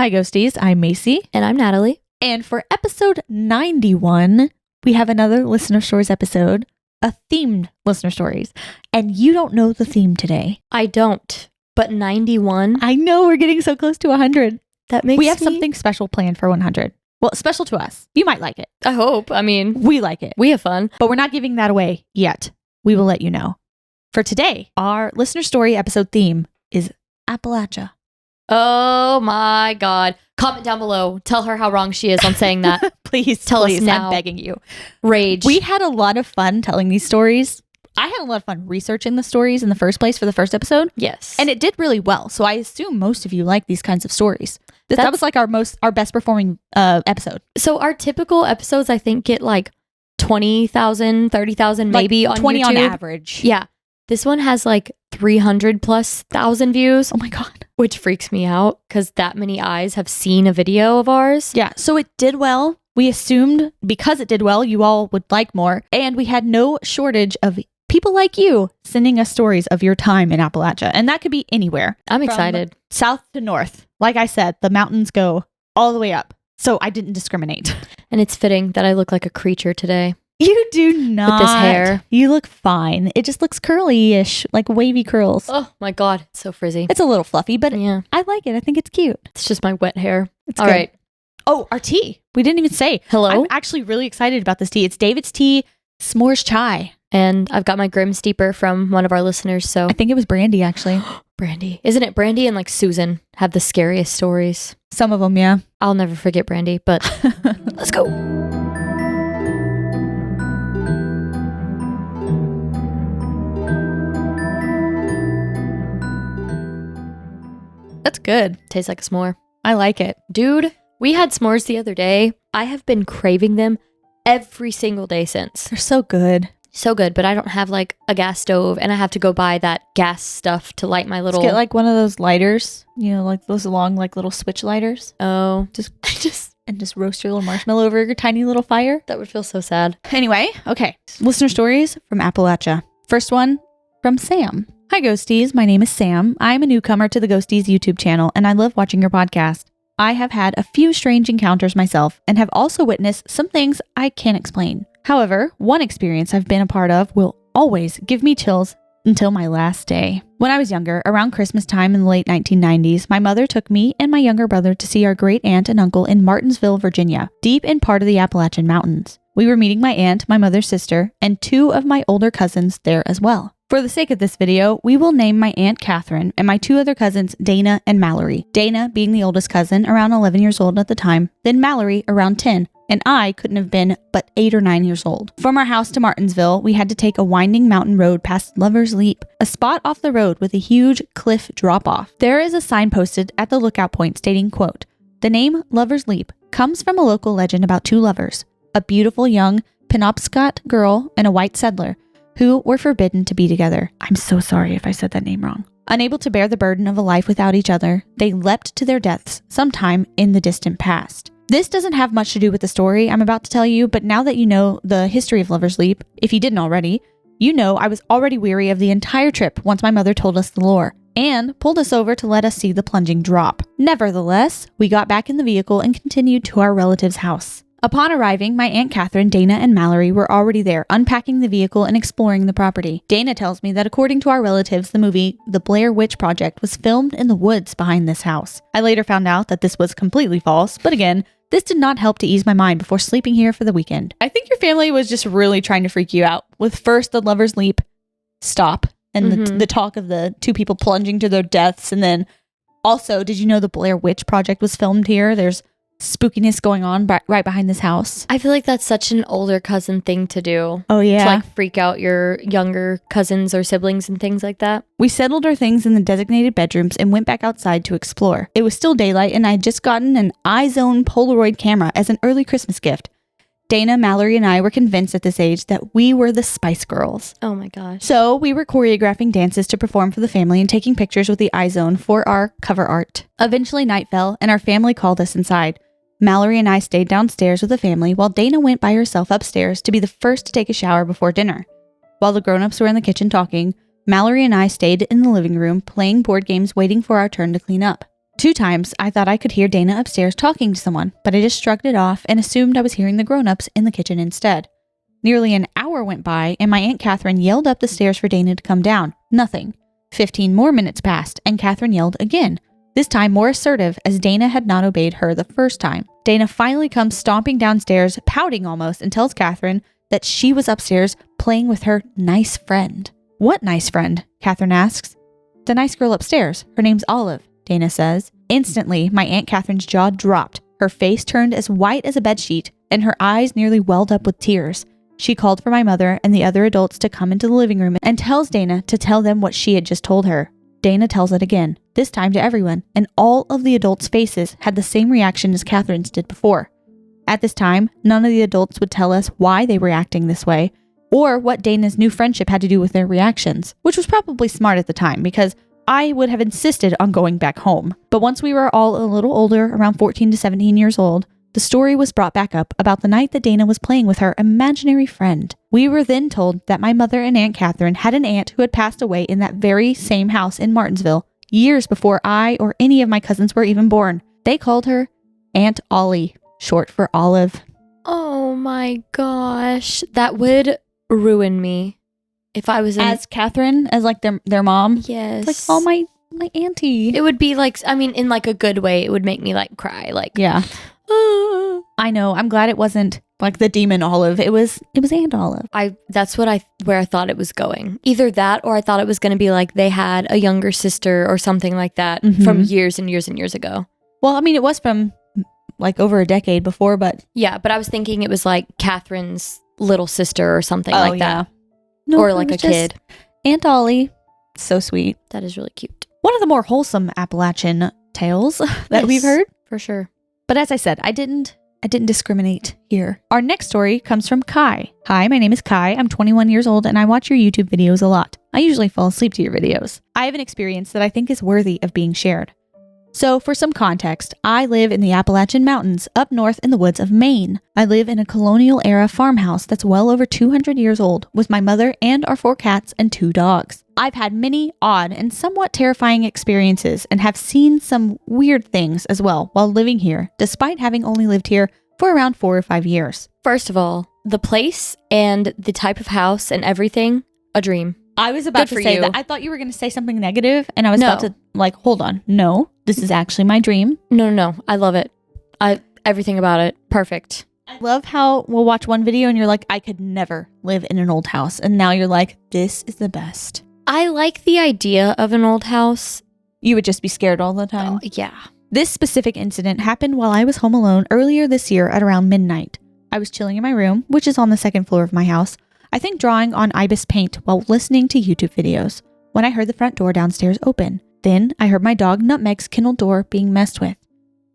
Hi, Ghosties. I'm Macy. And I'm Natalie. And for episode 91, we have another Listener Stories episode, a themed Listener Stories. And you don't know the theme today. I don't, but 91. I know, we're getting so close to 100. That makes We have something special planned for 100. Well, special to us. You might like it. I hope. I mean, We like it. we have fun. But we're not giving that away yet. We will let you know. For today, our Listener Story episode theme is Appalachia. Oh my God. Comment down below. Tell her how wrong she is on saying that. Please Tell us please, now. I'm begging you. Rage. We had a lot of fun telling these stories. I had a lot of fun researching the stories in the first place for the first episode. Yes. And it did really well. So I assume most of you like these kinds of stories. That was like our best performing episode. So our typical episodes, I think, get like 20,000, 30,000 maybe like on 20 YouTube. on average. Yeah. This one has like 300,000+ views. Oh my God. Which freaks me out because that many eyes have seen a video of ours. Yeah. So it did well. We assumed because it did well, you all would like more. And we had no shortage of people like you sending us stories of your time in Appalachia. And that could be anywhere. I'm excited. South to north. Like I said, the mountains go all the way up. So I didn't discriminate. And it's fitting that I look like a creature today. You do not. With this hair. You look fine. It just looks curly-ish, like wavy curls. Oh my God. It's so frizzy. It's a little fluffy, but Yeah. I like it. I think it's cute. It's just my wet hair. It's All good. right. Oh, our tea. We didn't even say. Hello. I'm actually really excited about this tea. It's David's Tea S'mores Chai. And I've got my Grim Steeper from one of our listeners. So I think it was Brandy, actually. Brandy. Isn't it Brandy and like Susan have the scariest stories? Some of them, yeah. I'll never forget Brandy, but let's go. That's good. Tastes like a s'more. I like it. Dude, we had s'mores the other day. I have been craving them every single day since. They're so good. So good, but I don't have like a gas stove and I have to go buy that gas stuff to light my little... Let's get like one of those lighters, you know, like those long, like little switch lighters. Oh, just roast your little marshmallow over your tiny little fire. that would feel so sad. Anyway, okay. Listener stories from Appalachia. First one from Sam. Hi, Ghosties. My name is Sam. I'm a newcomer to the Ghosties YouTube channel, and I love watching your podcast. I have had a few strange encounters myself and have also witnessed some things I can't explain. However, one experience I've been a part of will always give me chills until my last day. When I was younger, around Christmas time in the late 1990s, my mother took me and my younger brother to see our great aunt and uncle in Martinsville, Virginia, deep in part of the Appalachian Mountains. We were meeting my aunt, my mother's sister, and two of my older cousins there as well. For the sake of this video, we will name my Aunt Catherine and my two other cousins, Dana and Mallory. Dana being the oldest cousin, around 11 years old at the time, then Mallory around 10, and I couldn't have been but 8 or 9 years old. From our house to Martinsville, we had to take a winding mountain road past Lover's Leap, a spot off the road with a huge cliff drop-off. There is a sign posted at the lookout point stating, quote, "The name Lover's Leap comes from a local legend about two lovers, a beautiful young Penobscot girl and a white settler, who were forbidden to be together." I'm so sorry if I said that name wrong. Unable to bear the burden of a life without each other, they leapt to their deaths sometime in the distant past. This doesn't have much to do with the story I'm about to tell you, but now that you know the history of Lover's Leap, if you didn't already, you know I was already weary of the entire trip once my mother told us the lore, and pulled us over to let us see the plunging drop. Nevertheless, we got back in the vehicle and continued to our relative's house. Upon arriving, my Aunt Catherine, Dana, and Mallory were already there, unpacking the vehicle and exploring the property. Dana tells me that according to our relatives, the movie The Blair Witch Project was filmed in the woods behind this house. I later found out that this was completely false, but again, this did not help to ease my mind before sleeping here for the weekend. I think your family was just really trying to freak you out with first the Lover's Leap stop and the talk of the two people plunging to their deaths, and then also, did you know the Blair Witch Project was filmed here? There's spookiness going on right behind this house. I feel like that's such an older cousin thing to do. Oh, yeah. To like freak out your younger cousins or siblings and things like that. We settled our things in the designated bedrooms and went back outside to explore. It was still daylight and I had just gotten an iZone Polaroid camera as an early Christmas gift. Dana, Mallory, and I were convinced at this age that we were the Spice Girls. Oh my gosh. So we were choreographing dances to perform for the family and taking pictures with the iZone for our cover art. Eventually night fell and our family called us inside. Mallory and I stayed downstairs with the family while Dana went by herself upstairs to be the first to take a shower before dinner. While the grown-ups were in the kitchen talking, Mallory and I stayed in the living room playing board games waiting for our turn to clean up. 2 times, I thought I could hear Dana upstairs talking to someone, but I just shrugged it off and assumed I was hearing the grown-ups in the kitchen instead. Nearly an hour went by, and my Aunt Catherine yelled up the stairs for Dana to come down. Nothing. 15 more minutes passed, and Catherine yelled again, this time more assertive as Dana had not obeyed her the first time. Dana finally comes stomping downstairs, pouting almost, and tells Catherine that she was upstairs playing with her nice friend. What nice friend? Catherine asks. The nice girl upstairs. Her name's Olive, Dana says. Instantly, my Aunt Catherine's jaw dropped. Her face turned as white as a bedsheet, and her eyes nearly welled up with tears. She called for my mother and the other adults to come into the living room and tells Dana to tell them what she had just told her. Dana tells it again, this time to everyone, and all of the adults' faces had the same reaction as Catherine's did before. At this time, none of the adults would tell us why they were acting this way, or what Dana's new friendship had to do with their reactions, which was probably smart at the time because I would have insisted on going back home. But once we were all a little older, around 14 to 17 years old, the story was brought back up about the night that Dana was playing with her imaginary friend. We were then told that my mother and Aunt Catherine had an aunt who had passed away in that very same house in Martinsville years before I or any of my cousins were even born. They called her Aunt Ollie, short for Olive. Oh my gosh. That would ruin me if I was As Catherine, as like their mom? Yes. It's like, oh, my auntie. It would be like, I mean, in like a good way, it would make me like cry. Like, yeah. I know. I'm glad it wasn't like the demon Olive. It was Aunt Olive. That's where I thought it was going. Either that, or I thought it was going to be like they had a younger sister or something like that from years and years and years ago. Well, I mean, it was from like over a decade before, but yeah. But I was thinking it was like Catherine's little sister or something like that, no, or like a kid. Aunt Ollie, so sweet. That is really cute. One of the more wholesome Appalachian tales that we've heard, for sure. But as I said, I didn't discriminate here. Our next story comes from Kai. Hi, my name is Kai. I'm 21 years old and I watch your YouTube videos a lot. I usually fall asleep to your videos. I have an experience that I think is worthy of being shared. So for some context, I live in the Appalachian Mountains up north in the woods of Maine. I live in a colonial era farmhouse that's well over 200 years old with my mother and our 4 cats and 2 dogs. I've had many odd and somewhat terrifying experiences and have seen some weird things as well while living here, despite having only lived here for around 4 or 5 years. First of all, the place and the type of house and everything, a dream. I was about to say that. I thought you were going to say something negative and I was about to like, hold on. No, this is actually my dream. No. I love it. Everything about it. Perfect. I love how we'll watch one video and you're like, I could never live in an old house. And now you're like, this is the best. I like the idea of an old house. You would just be scared all the time. Oh, yeah. This specific incident happened while I was home alone earlier this year at around midnight. I was chilling in my room, which is on the 2nd floor of my house, I think drawing on Ibis paint while listening to YouTube videos, when I heard the front door downstairs open. Then I heard my dog Nutmeg's kennel door being messed with.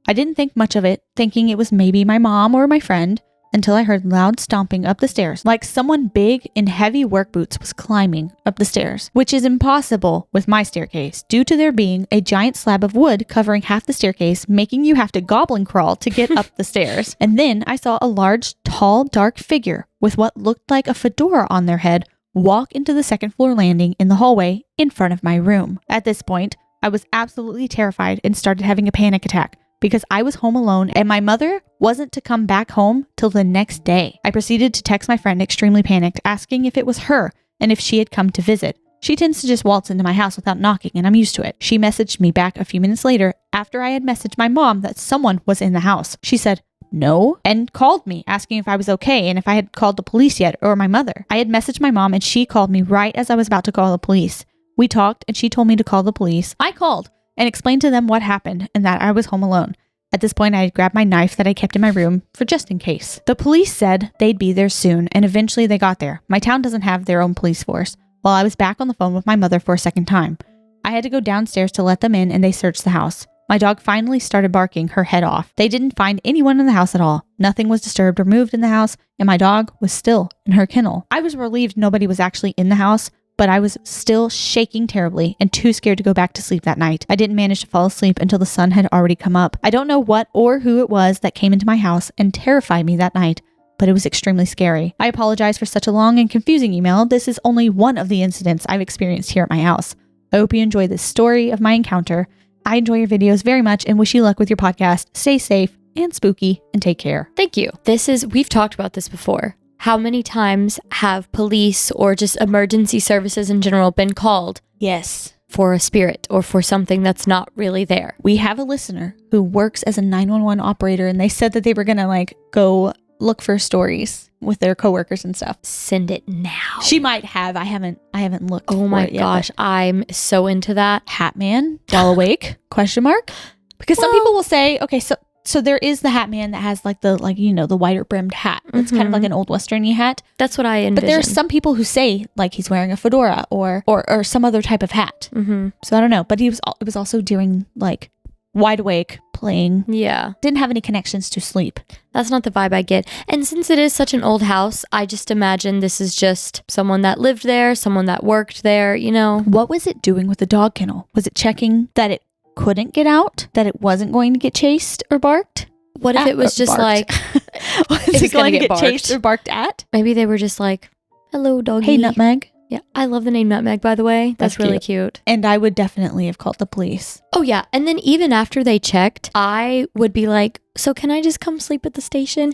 I didn't think much of it, thinking it was maybe my mom or my friend, until I heard loud stomping up the stairs, like someone big in heavy work boots was climbing up the stairs, which is impossible with my staircase due to there being a giant slab of wood covering half the staircase, making you have to goblin crawl to get up the stairs. And then I saw a large, tall, dark figure with what looked like a fedora on their head walk into the 2nd floor landing in the hallway in front of my room. At this point, I was absolutely terrified and started having a panic attack, because I was home alone and my mother wasn't to come back home till the next day. I proceeded to text my friend extremely panicked, asking if it was her and if she had come to visit. She tends to just waltz into my house without knocking and I'm used to it. She messaged me back a few minutes later after I had messaged my mom that someone was in the house. She said, no, and called me asking if I was okay and if I had called the police yet or my mother. I had messaged my mom and she called me right as I was about to call the police. We talked and she told me to call the police. I called and explained to them what happened and that I was home alone. At this point, I had grabbed my knife that I kept in my room for just in case. The police said they'd be there soon, and eventually they got there. My town doesn't have their own police force. While I was back on the phone with my mother for a second time, I had to go downstairs to let them in, and they searched the house. My dog finally started barking her head off. They didn't find anyone in the house at all. Nothing was disturbed or moved in the house, and my dog was still in her kennel. I was relieved nobody was actually in the house, but I was still shaking terribly and too scared to go back to sleep that night. I didn't manage to fall asleep until the sun had already come up. I don't know what or who it was that came into my house and terrified me that night, but it was extremely scary. I apologize for such a long and confusing email. This is only one of the incidents I've experienced here at my house. I hope you enjoy this story of my encounter, I enjoy your videos very much and wish you luck with your podcast. Stay safe and spooky and take care. Thank you. We've talked about this before. How many times have police or just emergency services in general been called? Yes. For a spirit or for something that's not really there. We have a listener who works as a 911 operator, and they said that they were going to go look for stories with their coworkers and stuff. Send it now. She might have. I haven't looked. Oh my gosh, I'm so into that. Hat Man, while awake? Question mark? Because some people will say, okay, so there is the Hat Man that has the wider brimmed hat. It's kind of like an old westerny hat. That's what I envision. But there's some people who say he's wearing a fedora or some other type of hat. Mm-hmm. So I don't know. But it was also during wide awake playing. Yeah. Didn't have any connections to sleep. That's not the vibe I get. And since it is such an old house, I just imagine this is just someone that lived there, someone that worked there, What was it doing with the dog kennel? Was it checking that it couldn't get out, that it wasn't going to get chased or barked? What if it was just was it going to get chased or barked at? Maybe they were just like, hello, doggy. Hey, Nutmeg. Yeah, I love the name Nutmeg, by the way. That's really cute. And I would definitely have called the police. Oh, yeah. And then even after they checked, I would be like, so can I just come sleep at the station?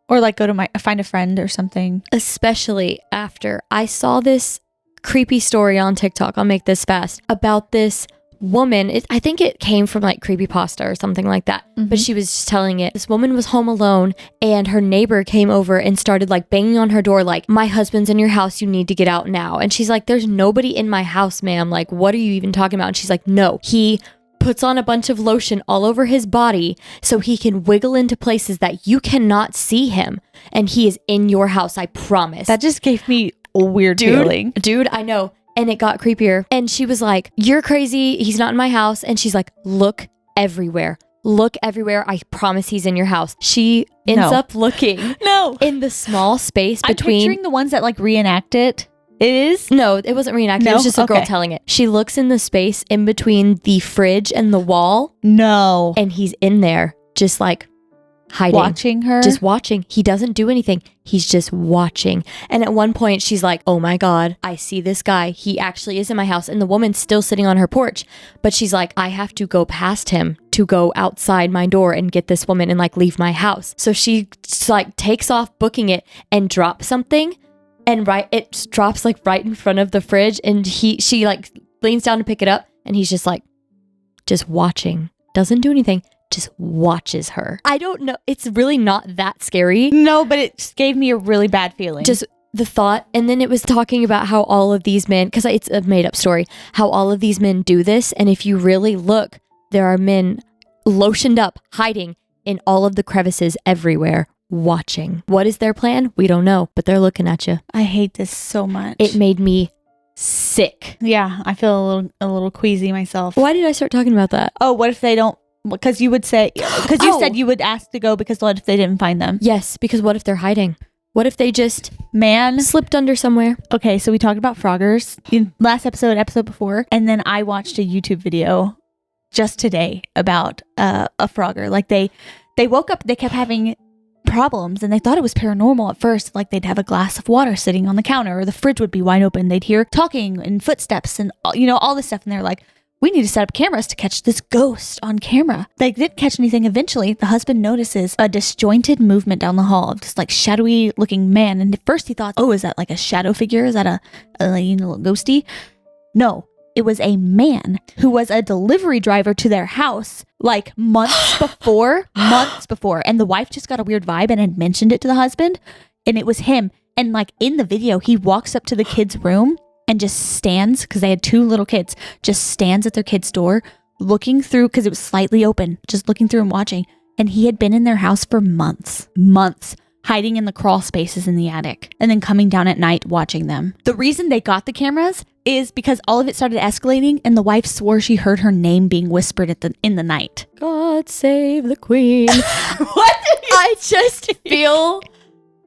Or go to find a friend or something. Especially after I saw this creepy story on TikTok, I'll make this fast, about this woman. I think it came from creepypasta or something like that. Mm-hmm. But she was just telling it. This woman was home alone and her neighbor came over and started banging on her door my husband's in your house, you need to get out now. And she's like, there's nobody in my house, ma'am. What are you even talking about? And she's like, no, he puts on a bunch of lotion all over his body so he can wiggle into places that you cannot see him. And he is in your house, I promise. That just gave me a weird feeling. Dude, I know. And it got creepier. And she was like, you're crazy. He's not in my house. And she's like, look everywhere. Look everywhere. I promise he's in your house. She ends up looking in the small space between. I'm picturing the ones that reenact it. It is? No, it wasn't reenacted. It was just a girl telling it. She looks in the space in between the fridge and the wall. No. And he's in there just hiding. Watching her? Just watching. He doesn't do anything. He's just watching. And at one point, she's like, oh my God, I see this guy. He actually is in my house. And the woman's still sitting on her porch. But she's like, I have to go past him to go outside my door and get this woman and leave my house. So she takes off booking it and drops something. And it drops right in front of the fridge. And she leans down to pick it up. And he's just watching. Doesn't do anything. Just watches her. I don't know. It's really not that scary. No, but it just gave me a really bad feeling. Just the thought. And then it was talking about how all of these men, because it's a made up story, how all of these men do this. And if you really look, there are men lotioned up, hiding in all of the crevices everywhere, watching. What is their plan? We don't know, but they're looking at you. I hate this so much. It made me sick. Yeah, I feel a little queasy myself. Why did I start talking about that? Oh, what if they don't? Because you would say, because you said you would ask to go because what if they didn't find them? Yes, because what if they're hiding? What if they just slipped under somewhere? Okay, so we talked about froggers in last episode before, and then I watched a YouTube video just today about a frogger. They woke up, they kept having problems and they thought it was paranormal at first. They'd have a glass of water sitting on the counter or the fridge would be wide open. They'd hear talking and footsteps and all this stuff. And they're like, we need to set up cameras to catch this ghost on camera. They didn't catch anything. Eventually, the husband notices a disjointed movement down the hall of this shadowy looking man. And at first he thought, oh, is that a shadow figure? Is that a ghosty? No, it was a man who was a delivery driver to their house months before. And the wife just got a weird vibe and had mentioned it to the husband. And it was him. And in the video, he walks up to the kid's room and just stands, because they had 2 little kids, just stands at their kid's door, looking through, because it was slightly open, just looking through and watching. And he had been in their house for months, hiding in the crawl spaces in the attic, and then coming down at night watching them. The reason they got the cameras is because all of it started escalating, and the wife swore she heard her name being whispered in the night. God save the queen. What? I just feel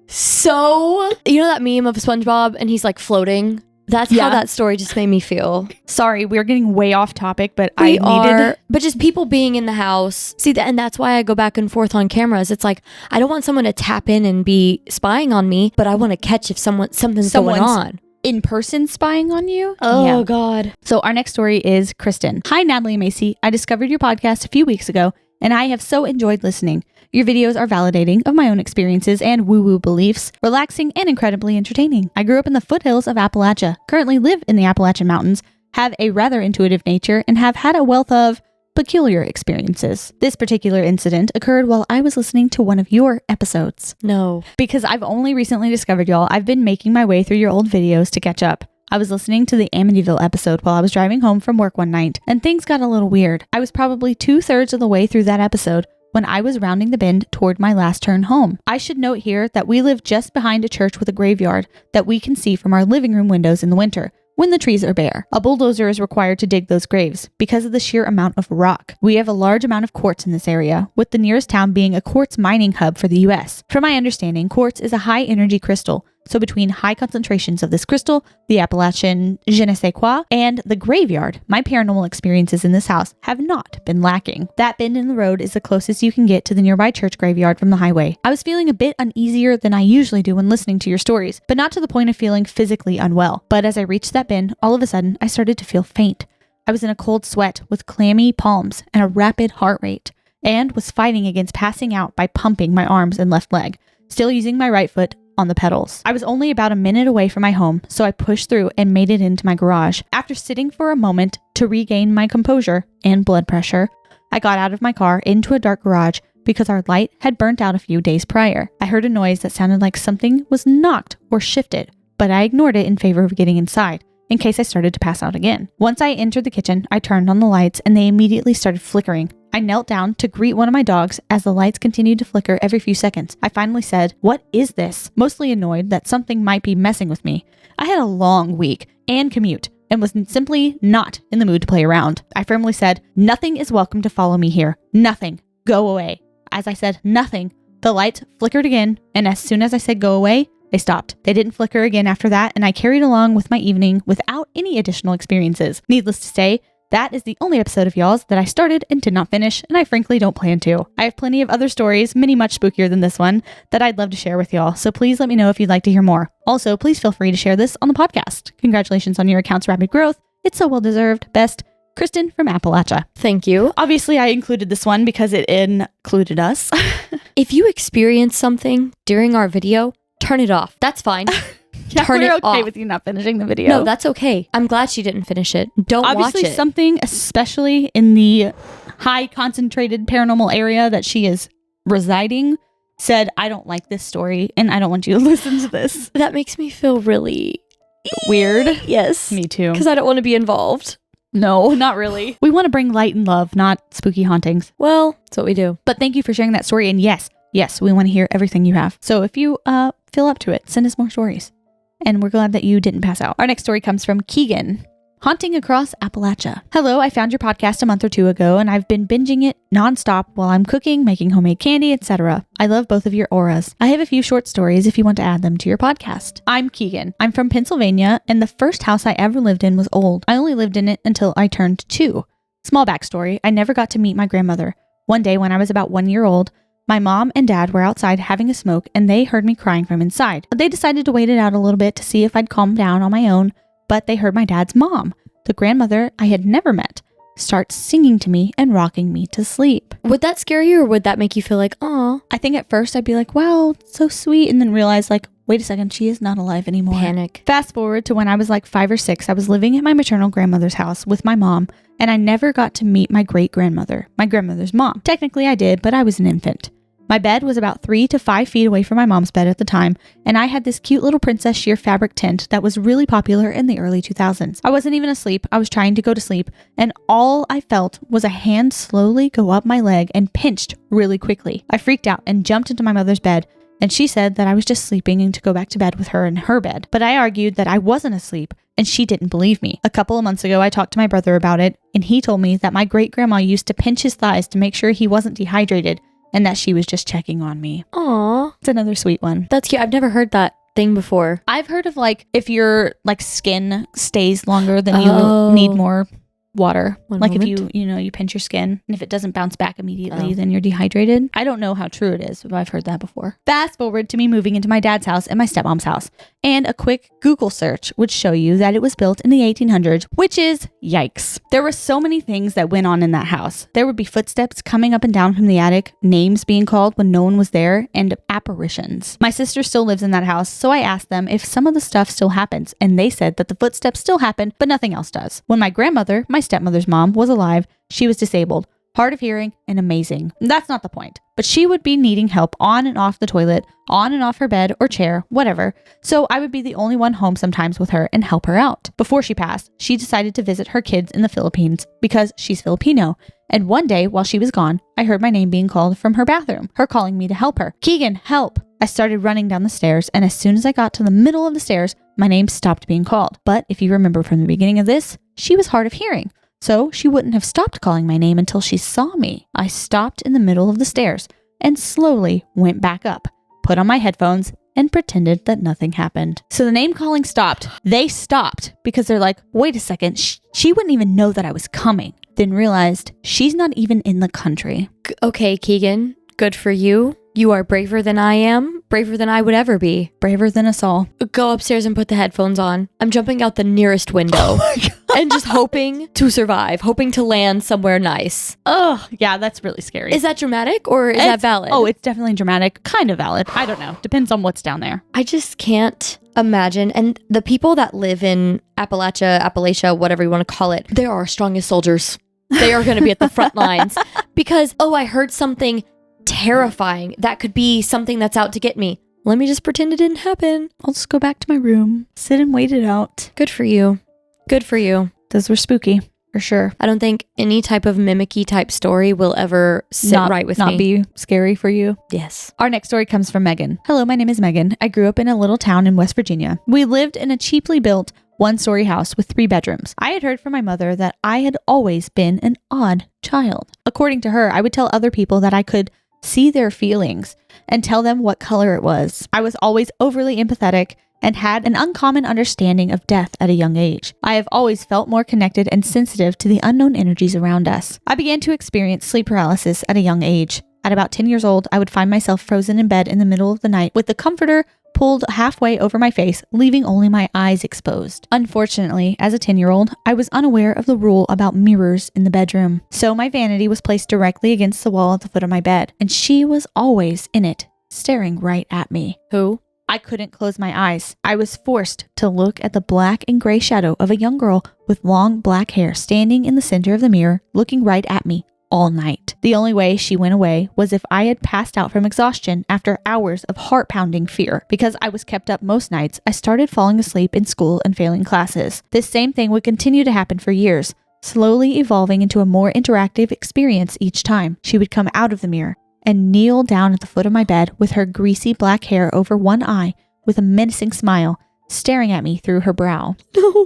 so... You know that meme of SpongeBob, and he's floating? That's how that story just made me feel. Sorry, we're getting way off topic, but but just people being in the house. See, and that's why I go back and forth on cameras. It's I don't want someone to tap in and be spying on me, but I want to catch if something's going on. in person spying on you. Oh, God. So our next story is Kristen. Hi, Natalie and Macy. I discovered your podcast a few weeks ago, and I have so enjoyed listening. Your videos are validating of my own experiences and woo-woo beliefs, relaxing and incredibly entertaining. I grew up in the foothills of Appalachia, currently live in the Appalachian Mountains, have a rather intuitive nature, and have had a wealth of peculiar experiences. This particular incident occurred while I was listening to one of your episodes. No. Because I've only recently discovered y'all, I've been making my way through your old videos to catch up. I was listening to the Amityville episode while I was driving home from work one night, and things got a little weird. I was probably 2/3 of the way through that episode when I was rounding the bend toward my last turn home. I should note here that we live just behind a church with a graveyard that we can see from our living room windows in the winter, when the trees are bare. A bulldozer is required to dig those graves because of the sheer amount of rock. We have a large amount of quartz in this area, with the nearest town being a quartz mining hub for the US. From my understanding, quartz is a high energy crystal. So between high concentrations of this crystal, the Appalachian je ne sais quoi, and the graveyard, my paranormal experiences in this house have not been lacking. That bend in the road is the closest you can get to the nearby church graveyard from the highway. I was feeling a bit uneasier than I usually do when listening to your stories, but not to the point of feeling physically unwell. But as I reached that bend, all of a sudden, I started to feel faint. I was in a cold sweat with clammy palms and a rapid heart rate, and was fighting against passing out by pumping my arms and left leg, still using my right foot on the pedals. I was only about a minute away from my home, so I pushed through and made it into my garage. After sitting for a moment to regain my composure and blood pressure, I got out of my car into a dark garage because our light had burnt out a few days prior. I heard a noise that sounded like something was knocked or shifted, but I ignored it in favor of getting inside, in case I started to pass out again. Once I entered the kitchen, I turned on the lights and they immediately started flickering. I knelt down to greet one of my dogs as the lights continued to flicker every few seconds. I finally said, "What is this?" Mostly annoyed that something might be messing with me. I had a long week and commute and was simply not in the mood to play around. I firmly said, "Nothing is welcome to follow me here. Nothing. Go away." As I said nothing, the lights flickered again, and as soon as I said go away, they stopped. They didn't flicker again after that, and I carried along with my evening without any additional experiences. Needless to say, that is the only episode of y'all's that I started and did not finish, and I frankly don't plan to. I have plenty of other stories, many much spookier than this one, that I'd love to share with y'all, so please let me know if you'd like to hear more. Also, please feel free to share this on the podcast. Congratulations on your account's rapid growth. It's so well deserved. Best, Kristen from Appalachia. Thank you. Obviously, I included this one because it included us. If you experience something during our video, turn it off. That's fine. Yeah, Turn we're it okay off. with you not finishing the video. No, that's okay. I'm glad she didn't finish it. Don't Obviously, watch it. something, especially in the high concentrated paranormal area that she is residing, said, "I don't like this story and I don't want you to listen to this." That makes me feel really Weird. Yes. Me too. Because I don't want to be involved. No, not really. We want to bring light and love, not spooky hauntings. Well, that's what we do. But thank you for sharing that story. And yes, we want to hear everything you have. So if you feel up to it, send us more stories. And we're glad that you didn't pass out. Our next story comes from Keegan. Haunting across Appalachia. Hello, I found your podcast a month or two ago, and I've been binging it nonstop while I'm cooking, making homemade candy, etc. I love both of your auras. I have a few short stories if you want to add them to your podcast. I'm Keegan. I'm from Pennsylvania, and the first house I ever lived in was old. I only lived in it until I turned 2. Small backstory, I never got to meet my grandmother. One day when I was about 1 year old, my mom and dad were outside having a smoke, and they heard me crying from inside. They decided to wait it out a little bit to see if I'd calm down on my own, but they heard my dad's mom, the grandmother I had never met, start singing to me and rocking me to sleep. Would that scare you, or would that make you feel like, aw? I think at first I'd be like, wow, so sweet, and then realize like, wait a second, she is not alive anymore. Panic. Fast forward to when I was like 5 or 6, I was living at my maternal grandmother's house with my mom, and I never got to meet my great-grandmother, my grandmother's mom. Technically I did, but I was an infant. My bed was about 3 to 5 feet away from my mom's bed at the time, and I had this cute little princess sheer fabric tent that was really popular in the early 2000s. I wasn't even asleep, I was trying to go to sleep, and all I felt was a hand slowly go up my leg and pinched really quickly. I freaked out and jumped into my mother's bed, and she said that I was just sleeping and to go back to bed with her in her bed. But I argued that I wasn't asleep, and she didn't believe me. A couple of months ago, I talked to my brother about it, and he told me that my great-grandma used to pinch his thighs to make sure he wasn't dehydrated, and that she was just checking on me. Aw. It's another sweet one. That's cute. I've never heard that thing before. I've heard of like, if your like skin stays longer, then you need more water. One like moment. if you pinch your skin and if it doesn't bounce back immediately, then you're dehydrated. I don't know how true it is, but I've heard that before. Fast forward to me moving into my dad's house and my stepmom's house. And a quick Google search would show you that it was built in the 1800s, which is yikes. There were so many things that went on in that house. There would be footsteps coming up and down from the attic, names being called when no one was there, and apparitions. My sister still lives in that house, so I asked them if some of the stuff still happens, and they said that the footsteps still happen, but nothing else does. When my grandmother, my stepmother's mom, was alive, she was disabled, hard of hearing, and amazing. That's not the point. But she would be needing help on and off the toilet, on and off her bed or chair, whatever. So I would be the only one home sometimes with her and help her out. Before she passed, she decided to visit her kids in the Philippines because she's Filipino. And one day while she was gone, I heard my name being called from her bathroom, her calling me to help her. Keegan, help! I started running down the stairs, and as soon as I got to the middle of the stairs, my name stopped being called. But if you remember from the beginning of this, she was hard of hearing. So she wouldn't have stopped calling my name until she saw me. I stopped in the middle of the stairs and slowly went back up, put on my headphones, and pretended that nothing happened. So the name calling stopped. They stopped because they're like, wait a second, she wouldn't even know that I was coming. Then realized she's not even in the country. Okay, Keegan, good for you. You are braver than I am, braver than I would ever be. Braver than us all. Go upstairs and put the headphones on. I'm jumping out the nearest window and just hoping to survive, hoping to land somewhere nice. Oh, yeah, that's really scary. Is that dramatic or is that valid? Oh, it's definitely dramatic. Kind of valid. I don't know. Depends on what's down there. I just can't imagine. And the people that live in Appalachia, whatever you want to call it, they are our strongest soldiers. They are going to be at the front lines because, I heard something terrifying. That could be something that's out to get me. Let me just pretend it didn't happen. I'll just go back to my room, sit and wait it out. Good for you. Good for you. Those were spooky, for sure. I don't think any type of mimicky type story will ever sit right with me. Not be scary for you. Yes. Our next story comes from Meghan. Hello, my name is Meghan. I grew up in a little town in West Virginia. We lived in a cheaply built one-story house with 3 bedrooms. I had heard from my mother that I had always been an odd child. According to her, I would tell other people that I could see their feelings and tell them what color it was. I was always overly empathetic and had an uncommon understanding of death at a young age. I have always felt more connected and sensitive to the unknown energies around us. I began to experience sleep paralysis at a young age. At about 10 years old, I would find myself frozen in bed in the middle of the night with the comforter pulled halfway over my face, leaving only my eyes exposed. Unfortunately, as a 10-year-old, I was unaware of the rule about mirrors in the bedroom. So my vanity was placed directly against the wall at the foot of my bed, and she was always in it, staring right at me. Who? I couldn't close my eyes. I was forced to look at the black and gray shadow of a young girl with long black hair standing in the center of the mirror, looking right at me all night. The only way she went away was if I had passed out from exhaustion after hours of heart-pounding fear. Because I was kept up most nights, I started falling asleep in school and failing classes. This same thing would continue to happen for years, slowly evolving into a more interactive experience each time. She would come out of the mirror and kneel down at the foot of my bed with her greasy black hair over one eye with a menacing smile, staring at me through her brow.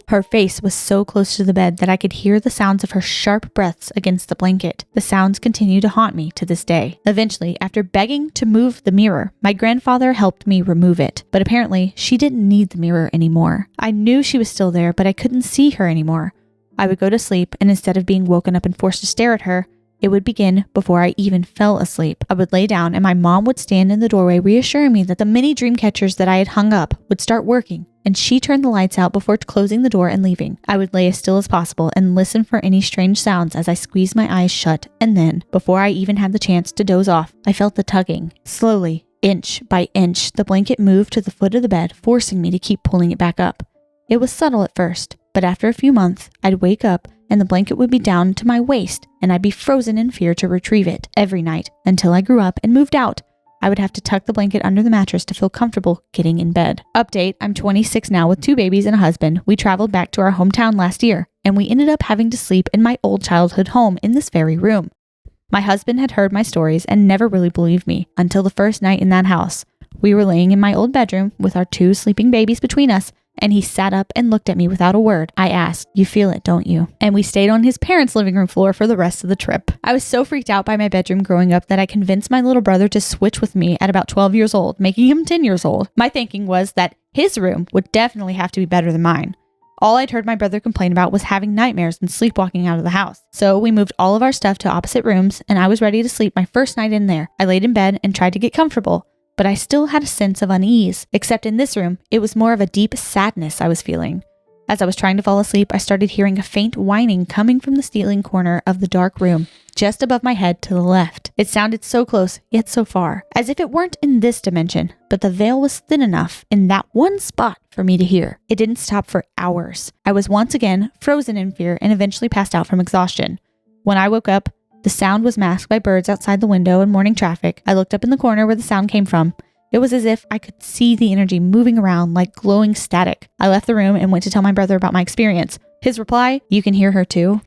Her face was so close to the bed that I could hear the sounds of her sharp breaths against the blanket. The sounds continue to haunt me to this day. Eventually, after begging to move the mirror, my grandfather helped me remove it, but apparently she didn't need the mirror anymore. I knew she was still there, but I couldn't see her anymore. I would go to sleep, and instead of being woken up and forced to stare at her, it would begin before I even fell asleep. I would lay down and my mom would stand in the doorway reassuring me that the mini dream catchers that I had hung up would start working, and she turned the lights out before closing the door and leaving. I would lay as still as possible and listen for any strange sounds as I squeezed my eyes shut, and then, before I even had the chance to doze off, I felt the tugging. Slowly, inch by inch, the blanket moved to the foot of the bed, forcing me to keep pulling it back up. It was subtle at first, but after a few months, I'd wake up and the blanket would be down to my waist, and I'd be frozen in fear to retrieve it every night until I grew up and moved out. I would have to tuck the blanket under the mattress to feel comfortable getting in bed. Update, I'm 26 now with 2 babies and a husband. We traveled back to our hometown last year, and we ended up having to sleep in my old childhood home in this very room. My husband had heard my stories and never really believed me until the first night in that house. We were laying in my old bedroom with our 2 sleeping babies between us, and he sat up and looked at me without a word. I asked, "You feel it, don't you?" And we stayed on his parents' living room floor for the rest of the trip. I was so freaked out by my bedroom growing up that I convinced my little brother to switch with me at about 12 years old, making him 10 years old. My thinking was that his room would definitely have to be better than mine. All I'd heard my brother complain about was having nightmares and sleepwalking out of the house. So we moved all of our stuff to opposite rooms, and I was ready to sleep my first night in there. I laid in bed and tried to get comfortable, but I still had a sense of unease. Except in this room, it was more of a deep sadness I was feeling. As I was trying to fall asleep, I started hearing a faint whining coming from the ceiling corner of the dark room, just above my head to the left. It sounded so close, yet so far, as if it weren't in this dimension, but the veil was thin enough in that one spot for me to hear. It didn't stop for hours. I was once again frozen in fear and eventually passed out from exhaustion. When I woke up, the sound was masked by birds outside the window and morning traffic. I looked up in the corner where the sound came from. It was as if I could see the energy moving around like glowing static. I left the room and went to tell my brother about my experience. His reply, "You can hear her too."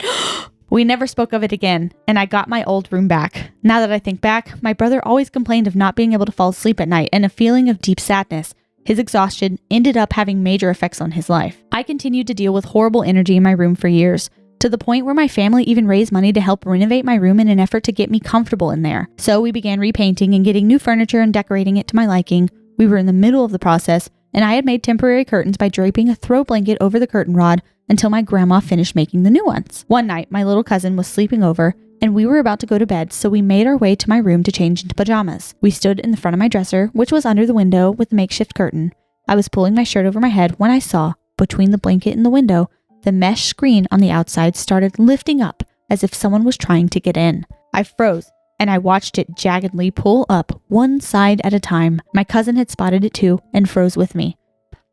We never spoke of it again, and I got my old room back. Now that I think back, my brother always complained of not being able to fall asleep at night and a feeling of deep sadness. His exhaustion ended up having major effects on his life. I continued to deal with horrible energy in my room for years, to the point where my family even raised money to help renovate my room in an effort to get me comfortable in there. So we began repainting and getting new furniture and decorating it to my liking. We were in the middle of the process, and I had made temporary curtains by draping a throw blanket over the curtain rod until my grandma finished making the new ones. One night, my little cousin was sleeping over, and we were about to go to bed, so we made our way to my room to change into pajamas. We stood in the front of my dresser, which was under the window with the makeshift curtain. I was pulling my shirt over my head when I saw, between the blanket and the window, the mesh screen on the outside started lifting up as if someone was trying to get in. I froze, and I watched it jaggedly pull up one side at a time. My cousin had spotted it too and froze with me.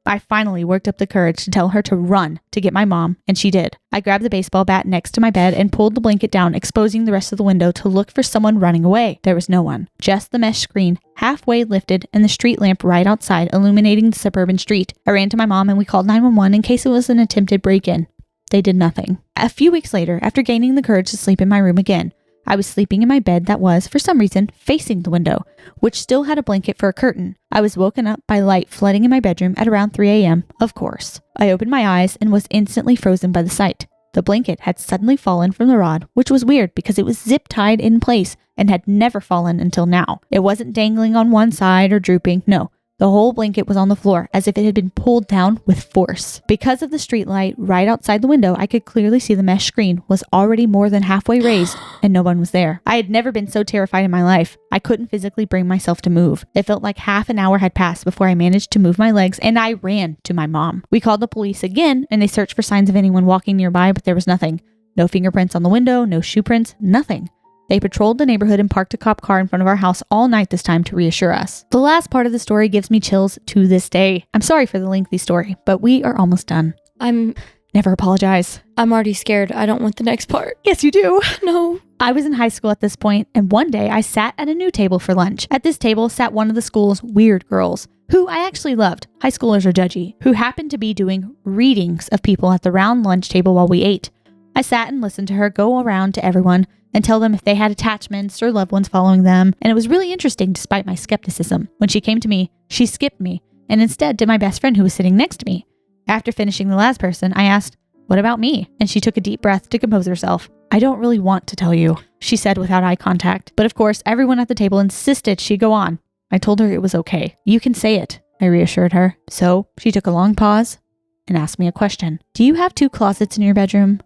I finally worked up the courage to tell her to run to get my mom, and she did. I grabbed the baseball bat next to my bed and pulled the blanket down, exposing the rest of the window to look for someone running away. There was no one, just the mesh screen halfway lifted and the street lamp right outside illuminating the suburban street. I ran to my mom and we called 911 in case it was an attempted break-in. They did nothing. A few weeks later, after gaining the courage to sleep in my room again, I was sleeping in my bed that was, for some reason, facing the window, which still had a blanket for a curtain. I was woken up by light flooding in my bedroom at around 3 a.m., of course. I opened my eyes and was instantly frozen by the sight. The blanket had suddenly fallen from the rod, which was weird because it was zip-tied in place and had never fallen until now. It wasn't dangling on one side or drooping, no. The whole blanket was on the floor as if it had been pulled down with force. Because of the street light right outside the window, I could clearly see the mesh screen was already more than halfway raised and no one was there. I had never been so terrified in my life. I couldn't physically bring myself to move. It felt like half an hour had passed before I managed to move my legs and I ran to my mom. We called the police again and they searched for signs of anyone walking nearby, but there was nothing. No fingerprints on the window, no shoe prints, nothing. They patrolled the neighborhood and parked a cop car in front of our house all night this time to reassure us. The last part of the story gives me chills to this day. I'm sorry for the lengthy story, but we are almost done. Never apologize. I'm already scared. I don't want the next part. Yes, you do. No. I was in high school at this point, and one day I sat at a new table for lunch. At this table sat one of the school's weird girls, who I actually loved. High schoolers are judgy, who happened to be doing readings of people at the round lunch table while we ate. I sat and listened to her go around to everyone and tell them if they had attachments or loved ones following them, and it was really interesting despite my skepticism. When she came to me, she skipped me, and instead did my best friend who was sitting next to me. After finishing the last person, I asked, "What about me?" And she took a deep breath to compose herself. "I don't really want to tell you," she said without eye contact. But of course, everyone at the table insisted she go on. I told her it was okay. "You can say it," I reassured her. So she took a long pause and asked me a question. "Do you have 2 closets in your bedroom?"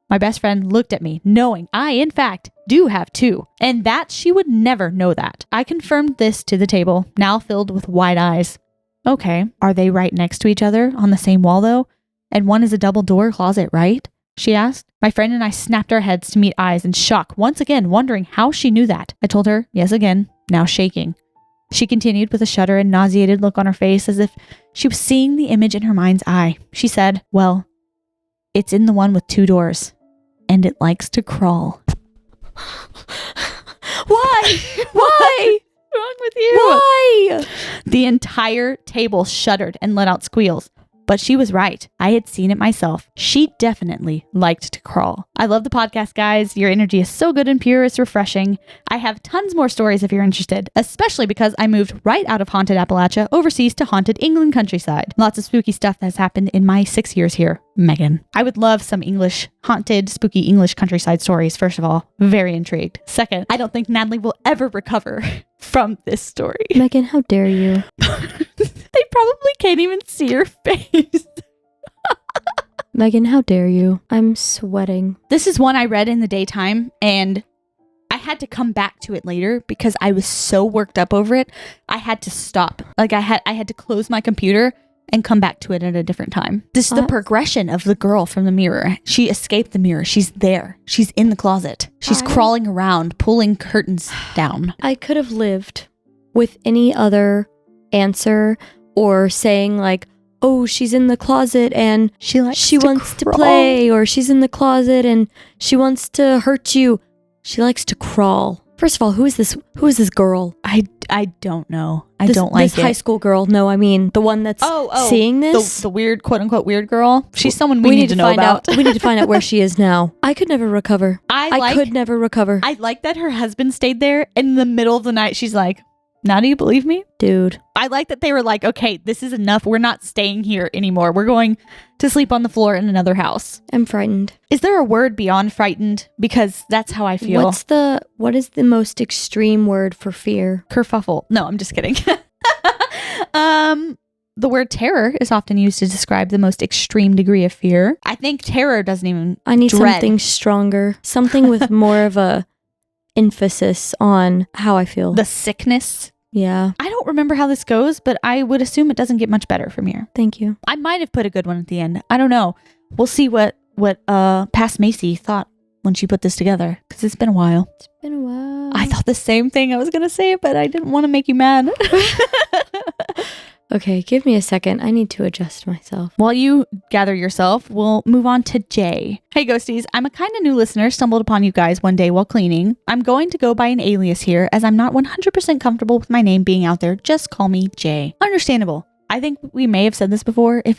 My best friend looked at me, knowing I, in fact, do have 2, and that she would never know that. I confirmed this to the table, now filled with wide eyes. "Okay, are they right next to each other on the same wall though? And one is a double door closet, right?" she asked. My friend and I snapped our heads to meet eyes in shock, once again wondering how she knew that. I told her, yes again, now shaking. She continued with a shudder and nauseated look on her face as if she was seeing the image in her mind's eye. She said, "Well, it's in the one with 2 doors. And it likes to crawl." Why? Why? What's wrong with you? Why? The entire table shuddered and let out squeals. But she was right. I had seen it myself. She definitely liked to crawl. I love the podcast, guys. Your energy is so good and pure. It's refreshing. I have tons more stories if you're interested, especially because I moved right out of haunted Appalachia overseas to haunted England countryside. Lots of spooky stuff has happened in my 6 years here. Meghan. I would love some haunted, spooky English countryside stories, first of all. Very intrigued. Second, I don't think Natalie will ever recover from this story. Meghan, how dare you? They probably can't even see your face. Meghan, how dare you? I'm sweating. This is one I read in the daytime, and I had to come back to it later because I was so worked up over it. I had to stop. Like I had to close my computer and come back to it at a different time. This is the progression of the girl from the mirror. She escaped the mirror. She's there. She's in the closet. She's crawling around, pulling curtains down. I could have lived with any other answer or saying like, oh, she's in the closet and she wants to play, or she's in the closet and she wants to hurt you. She likes to crawl. First of all, who is this girl? I don't know. I don't like this high school girl. No, I mean the one that's seeing this. The weird, quote unquote, weird girl. She's someone we need to know about. We need to find out where she is now. I could never recover. I could never recover. I like that her husband stayed there in the middle of the night. She's like, now do you believe me? Dude. I like that they were like, okay, this is enough. We're not staying here anymore. We're going to sleep on the floor in another house. I'm frightened. Is there a word beyond frightened? Because that's how I feel. What is the most extreme word for fear? Kerfuffle. No, I'm just kidding. The word terror is often used to describe the most extreme degree of fear. I think terror doesn't even I need dread. Something stronger. Something with more of a emphasis on how I feel. The sickness. Yeah. I don't remember how this goes, but I would assume it doesn't get much better from here. Thank you. I might have put a good one at the end. I don't know. We'll see what past Macy thought when she put this together, because it's been a while. It's been a while. I thought the same thing I was going to say, but I didn't want to make you mad. Okay, give me a second. I need to adjust myself. While you gather yourself, we'll move on to Jay. Hey, Ghosties. I'm a kind of new listener, stumbled upon you guys one day while cleaning. I'm going to go by an alias here, as I'm not 100% comfortable with my name being out there. Just call me Jay. Understandable. I think we may have said this before. If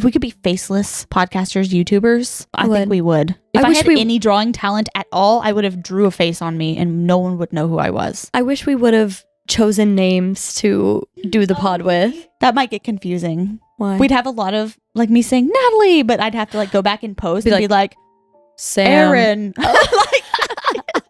we could be faceless podcasters, YouTubers, I think we would. If I had any drawing talent at all, I would have drew a face on me and no one would know who I was. I wish we would have chosen names to do the pod with. That might get confusing. Why? We'd have a lot of like me saying Natalie, but I'd have to like go back and post and be like Sam. Aaron.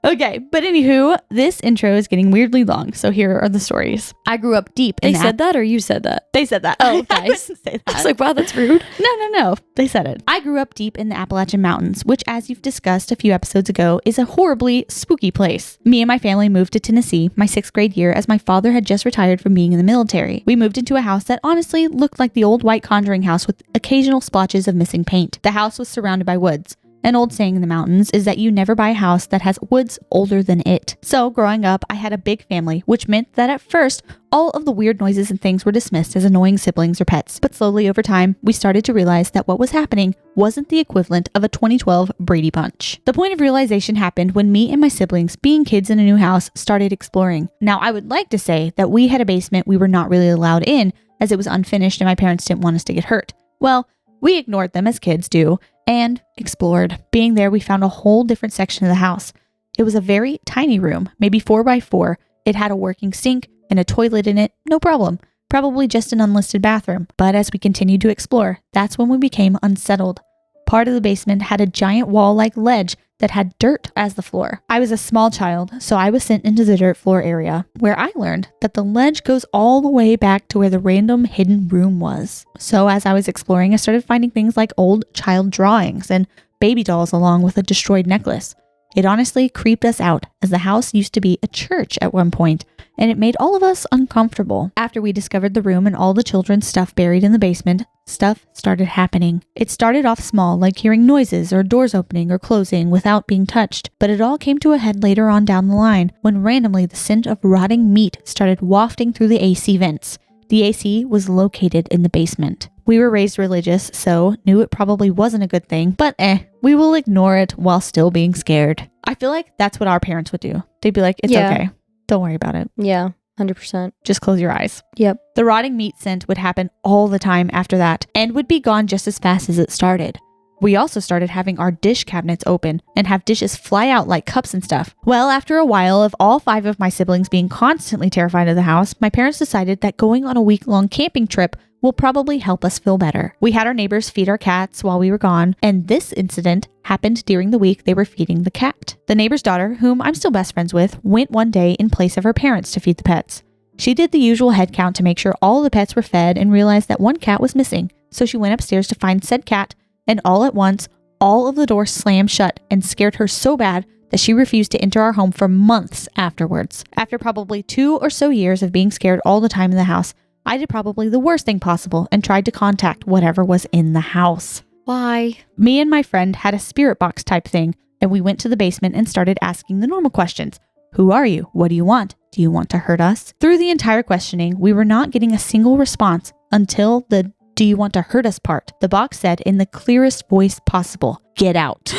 Okay, but anywho, this intro is getting weirdly long, so here are the stories. I grew up deep in They said that or you said that? They said that. Oh, I nice. didn't say that. I was like, wow, that's rude. No. They said it. I grew up deep in the Appalachian Mountains, which, as you've discussed a few episodes ago, is a horribly spooky place. Me and my family moved to Tennessee my 6th grade year as my father had just retired from being in the military. We moved into a house that honestly looked like the old white conjuring house with occasional splotches of missing paint. The house was surrounded by woods. An old saying in the mountains is that you never buy a house that has woods older than it. So growing up, I had a big family, which meant that at first, all of the weird noises and things were dismissed as annoying siblings or pets. But slowly over time, we started to realize that what was happening wasn't the equivalent of a 2012 Brady Bunch. The point of realization happened when me and my siblings, being kids in a new house, started exploring. Now, I would like to say that we had a basement we were not really allowed in, as it was unfinished and my parents didn't want us to get hurt. Well, we ignored them as kids do, and explored. Being there, we found a whole different section of the house. It was a very tiny room, maybe 4x4. It had a working sink and a toilet in it, no problem. Probably just an unlisted bathroom. But as we continued to explore, that's when we became unsettled. Part of the basement had a giant wall-like ledge that had dirt as the floor. I was a small child, so I was sent into the dirt floor area, where I learned that the ledge goes all the way back to where the random hidden room was. So as I was exploring, I started finding things like old child drawings and baby dolls along with a destroyed necklace. It honestly creeped us out, as the house used to be a church at one point, and it made all of us uncomfortable. After we discovered the room and all the children's stuff buried in the basement, stuff started happening. It started off small, like hearing noises or doors opening or closing without being touched, but it all came to a head later on down the line, when randomly the scent of rotting meat started wafting through the AC vents. The AC was located in the basement. We were raised religious, so knew it probably wasn't a good thing, but we will ignore it while still being scared. I feel like that's what our parents would do. They'd be like, it's okay. Don't worry about it. Yeah, 100%. Just close your eyes. Yep. The rotting meat scent would happen all the time after that and would be gone just as fast as it started. We also started having our dish cabinets open and have dishes fly out like cups and stuff. Well, after a while of all 5 of my siblings being constantly terrified of the house, my parents decided that going on a week-long camping trip will probably help us feel better. We had our neighbors feed our cats while we were gone, and this incident happened during the week they were feeding the cat. The neighbor's daughter, whom I'm still best friends with, went one day in place of her parents to feed the pets. She did the usual head count to make sure all the pets were fed and realized that one cat was missing, so she went upstairs to find said cat, and all at once, all of the doors slammed shut and scared her so bad that she refused to enter our home for months afterwards. After probably 2 or so years of being scared all the time in the house, I did probably the worst thing possible and tried to contact whatever was in the house. Why? Me and my friend had a spirit box type thing, and we went to the basement and started asking the normal questions. Who are you? What do you want? Do you want to hurt us? Through the entire questioning, we were not getting a single response until the "do you want to hurt us" part. The box said in the clearest voice possible, "Get out."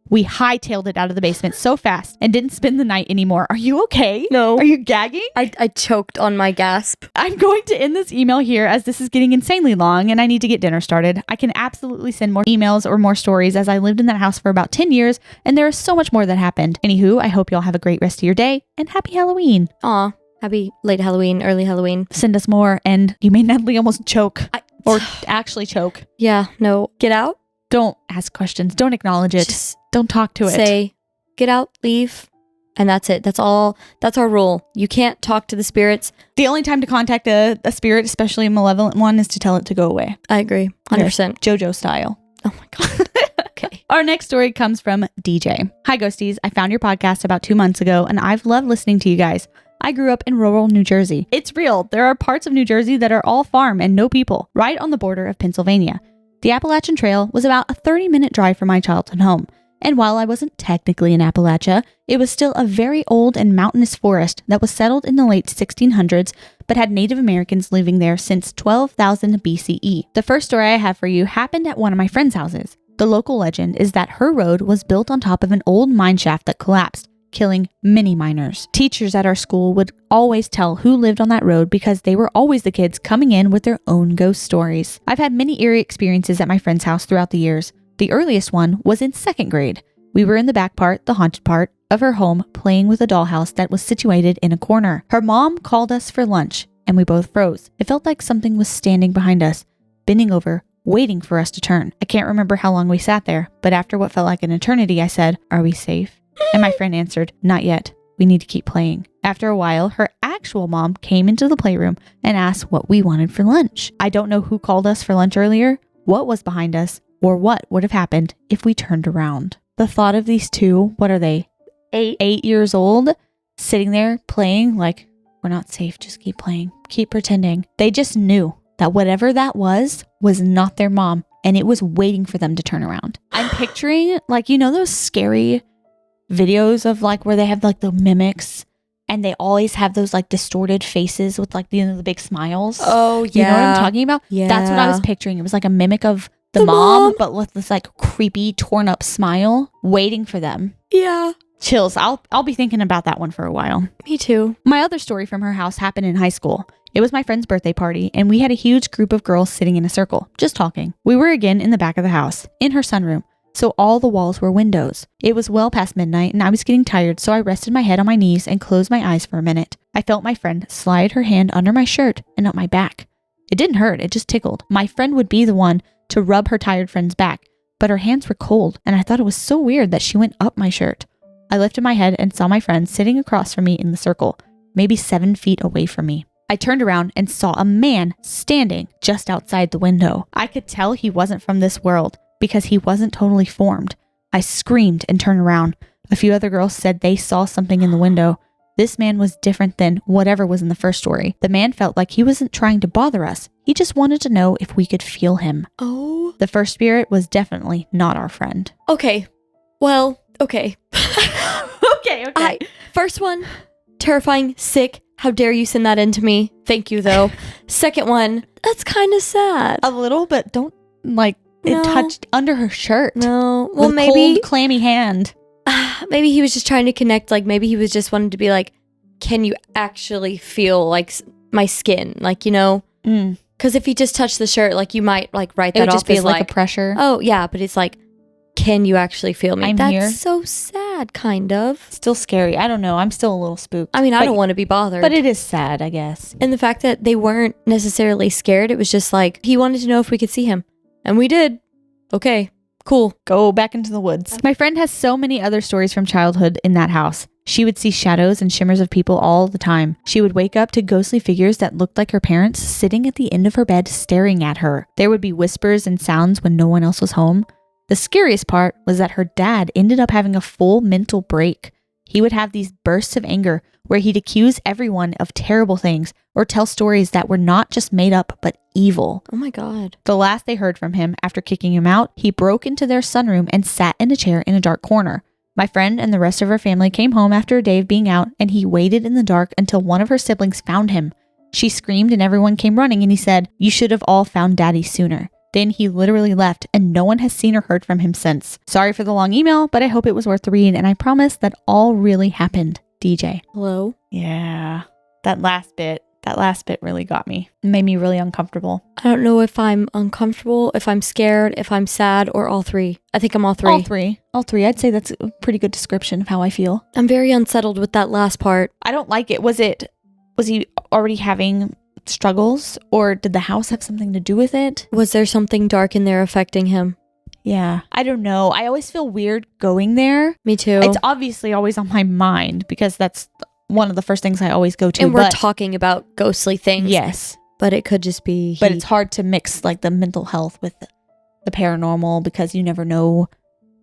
We hightailed it out of the basement so fast and didn't spend the night anymore. Are you okay? No. Are you gagging? I choked on my gasp. I'm going to end this email here as this is getting insanely long and I need to get dinner started. I can absolutely send more emails or more stories as I lived in that house for about 10 years and there is so much more that happened. Anywho, I hope y'all have a great rest of your day and happy Halloween. Aw, happy late Halloween, early Halloween. Send us more and you made Natalie almost choke or actually choke. Yeah, no. Get out. Don't ask questions. Don't acknowledge it. Just don't talk to it. Say, get out, leave. And that's it. That's all. That's our rule. You can't talk to the spirits. The only time to contact a spirit, especially a malevolent one, is to tell it to go away. I agree. 100%. JoJo style. Oh my God. Okay. Our next story comes from DJ. Hi, Ghosties. I found your podcast about 2 months ago, and I've loved listening to you guys. I grew up in rural New Jersey. It's real. There are parts of New Jersey that are all farm and no people, right on the border of Pennsylvania. The Appalachian Trail was about a 30-minute drive from my childhood home. And while I wasn't technically in Appalachia, it was still a very old and mountainous forest that was settled in the late 1600s, but had Native Americans living there since 12,000 BCE. The first story I have for you happened at one of my friend's houses. The local legend is that her road was built on top of an old mine shaft that collapsed, killing many miners. Teachers at our school would always tell who lived on that road because they were always the kids coming in with their own ghost stories. I've had many eerie experiences at my friend's house throughout the years. The earliest one was in 2nd grade. We were in the back part, the haunted part, of her home playing with a dollhouse that was situated in a corner. Her mom called us for lunch and we both froze. It felt like something was standing behind us, bending over, waiting for us to turn. I can't remember how long we sat there, but after what felt like an eternity, I said, "Are we safe?" And my friend answered, "Not yet. We need to keep playing." After a while, her actual mom came into the playroom and asked what we wanted for lunch. I don't know who called us for lunch earlier, what was behind us, or what would have happened if we turned around. The thought of these two, what are they? 8 years old, sitting there playing like, we're not safe, just keep playing, keep pretending. They just knew that whatever that was not their mom, and it was waiting for them to turn around. I'm picturing, like, you know those scary videos of like where they have like the mimics and they always have those like distorted faces with like the big smiles. Oh, yeah. You know what I'm talking about? Yeah. That's what I was picturing. It was like a mimic of the mom, but with this like creepy torn up smile waiting for them. Yeah. Chills. I'll be thinking about that one for a while. Me too. My other story from her house happened in high school. It was my friend's birthday party, and we had a huge group of girls sitting in a circle, just talking. We were again in the back of the house, in her sunroom, so all the walls were windows. It was well past midnight, and I was getting tired, so I rested my head on my knees and closed my eyes for a minute. I felt my friend slide her hand under my shirt and up my back. It didn't hurt, it just tickled. My friend would be the one to rub her tired friend's back, but her hands were cold, and I thought it was so weird that she went up my shirt. I lifted my head and saw my friend sitting across from me in the circle, maybe 7 feet away from me. I turned around and saw a man standing just outside the window. I could tell he wasn't from this world because he wasn't totally formed. I screamed and turned around. A few other girls said they saw something in the window. This man was different than whatever was in the first story. The man felt like he wasn't trying to bother us. He just wanted to know if we could feel him. Oh. The first spirit was definitely not our friend. Okay. Well, okay. Okay. First one, terrifying, sick. How dare you send that in to me? Thank you, though. Second one, that's kind of sad. A little, but don't, like, No. it touched under her shirt. No. Well, with maybe cold, clammy hand. maybe he was just trying to connect. Like, maybe he was just wanting to be like, can you actually feel, like, my skin? Like, you know? Because if he just touched the shirt, like, you might, like, write that It would off just be as, like a pressure. oh, yeah, but it's like, can you actually feel me? I'm That's here. so sad, kind of. Still scary. I don't know. I'm still a little spooked. I mean, I But- don't want to be bothered. But it is sad, I guess. And the fact that they weren't necessarily scared, it was just like, he wanted to know if we could see him. And we did. Okay, cool. Go back into the woods. My friend has so many other stories from childhood in that house. She would see shadows and shimmers of people all the time. She would wake up to ghostly figures that looked like her parents sitting at the end of her bed staring at her. There would be whispers and sounds when no one else was home. The scariest part was that her dad ended up having a full mental break. He would have these bursts of anger where he'd accuse everyone of terrible things or tell stories that were not just made up but evil. Oh my God. The last they heard from him after kicking him out, he broke into their sunroom and sat in a chair in a dark corner. My friend and the rest of her family came home after a day of being out, and he waited in the dark until one of her siblings found him. She screamed and everyone came running, and he said, "You should have all found Daddy sooner." Then he literally left, and no one has seen or heard from him since. Sorry for the long email, but I hope it was worth the read, and I promise that all really happened. DJ. Hello? Yeah, that last bit really got me. It made me really uncomfortable. I don't know if I'm uncomfortable, if I'm scared, if I'm sad, or all three. I think I'm all three. All three. I'd say that's a pretty good description of how I feel. I'm very unsettled with that last part. I don't like it. Was he already having struggles, or did the house have something to do with it? Was there something dark in there affecting him? Yeah. I don't know. I always feel weird going there. Me too. It's obviously always on my mind because that's one of the first things I always go to. And we're talking about ghostly things. Yes. But it could just be... But it's hard to mix like the mental health with the paranormal because you never know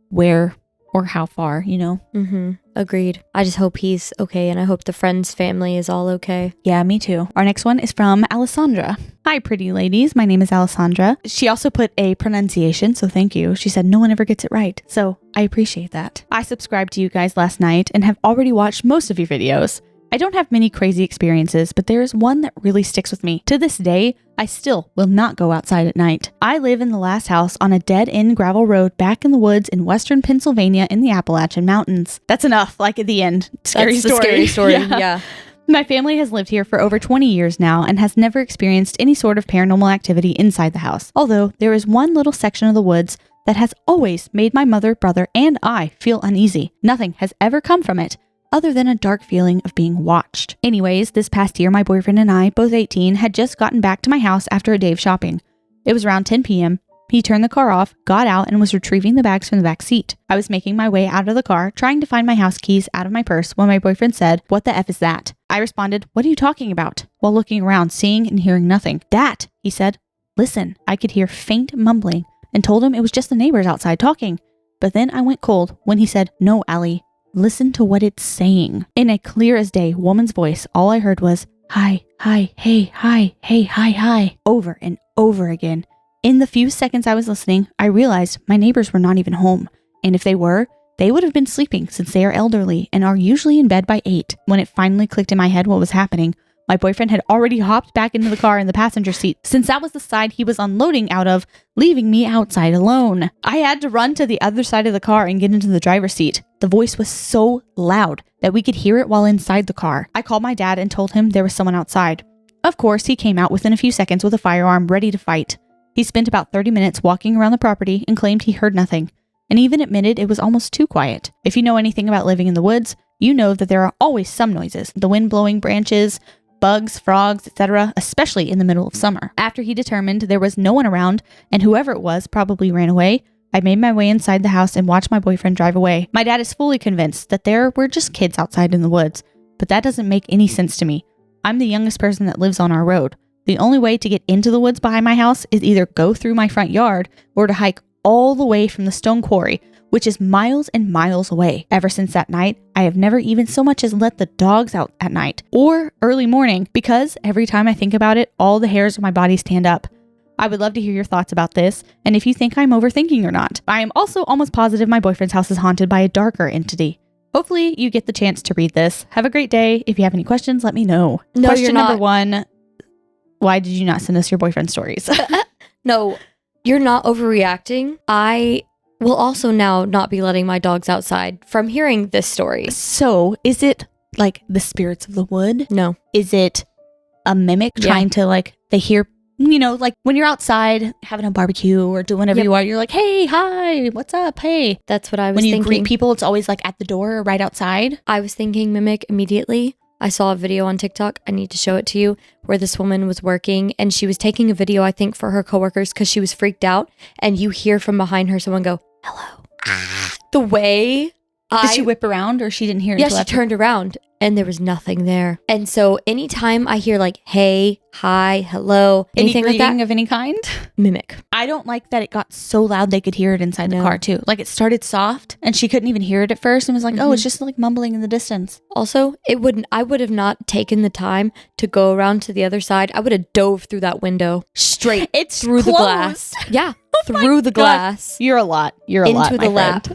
where or how far, you know? Mm-hmm. Agreed. I just hope he's okay, and I hope the friend's family is all okay. Yeah, me too. Our next one is from Alessandra. Hi, pretty ladies. My name is Alessandra. She also put a pronunciation, so thank you. She said no one ever gets it right, so I appreciate that. I subscribed to you guys last night and have already watched most of your videos. I don't have many crazy experiences, but there is one that really sticks with me. To this day, I still will not go outside at night. I live in the last house on a dead-end gravel road back in the woods in western Pennsylvania in the Appalachian Mountains. That's enough, like at the end. Scary story. Yeah. My family has lived here for over 20 years now and has never experienced any sort of paranormal activity inside the house. Although there is one little section of the woods that has always made my mother, brother, and I feel uneasy. Nothing has ever come from it, other than a dark feeling of being watched. Anyways, this past year, my boyfriend and I, both 18, had just gotten back to my house after a day of shopping. It was around 10 p.m. He turned the car off, got out, and was retrieving the bags from the back seat. I was making my way out of the car, trying to find my house keys out of my purse when my boyfriend said, "What the F is that?" I responded, "What are you talking about?" while looking around, seeing and hearing nothing. "That," he said. "Listen." I could hear faint mumbling and told him it was just the neighbors outside talking. But then I went cold when he said, "No, Allie. Listen to what it's saying." In a clear as day woman's voice, all I heard was, "Hi, hi, hey, hi, hey, hi, hi," over and over again. In the few seconds I was listening, I realized my neighbors were not even home. And if they were, they would have been sleeping since they are elderly and are usually in bed by 8. When it finally clicked in my head what was happening, my boyfriend had already hopped back into the car in the passenger seat, since that was the side he was unloading out of, leaving me outside alone. I had to run to the other side of the car and get into the driver's seat. The voice was so loud that we could hear it while inside the car. I called my dad and told him there was someone outside. Of course, he came out within a few seconds with a firearm ready to fight. He spent about 30 minutes walking around the property and claimed he heard nothing, and even admitted it was almost too quiet. If you know anything about living in the woods, you know that there are always some noises, the wind blowing branches, bugs, frogs, etc., especially in the middle of summer. After he determined there was no one around, and whoever it was probably ran away, I made my way inside the house and watched my boyfriend drive away. My dad is fully convinced that there were just kids outside in the woods, but that doesn't make any sense to me. I'm the youngest person that lives on our road. The only way to get into the woods behind my house is either go through my front yard or to hike all the way from the stone quarry, which is miles and miles away. Ever since that night, I have never even so much as let the dogs out at night or early morning, because every time I think about it, all the hairs on my body stand up. I would love to hear your thoughts about this, and if you think I'm overthinking or not. I am also almost positive my boyfriend's house is haunted by a darker entity. Hopefully you get the chance to read this. Have a great day. If you have any questions, let me know. No, Question you're not. number 1, why did you not send us your boyfriend stories? No, you're not overreacting. I will also now not be letting my dogs outside from hearing this story. So, is it like the spirits of the wood? No. Is it a mimic trying to like, they hear, you know, like when you're outside having a barbecue or doing whatever you are, you're like, "Hey, hi, what's up? Hey." That's what I was when you thinking. greet people, it's always like at the door or right outside. I was thinking mimic immediately. I saw a video on TikTok, I need to show it to you, where this woman was working and she was taking a video, I think, for her coworkers because she was freaked out, and you hear from behind her someone go, "Hello." The way Did she whip around or she didn't hear it? Yeah, she turned around and there was nothing there. And so anytime I hear like, hey, hi, hello, anything like that. Of any kind? Mimic. I don't like that it got so loud they could hear it inside the car too. Like it started soft and she couldn't even hear it at first and was like, oh, it's just like mumbling in the distance. Also, I would have not taken the time to go around to the other side. I would have dove through that window straight through the glass. Yeah, through the glass. You're a lot. You're a lot, into the lap.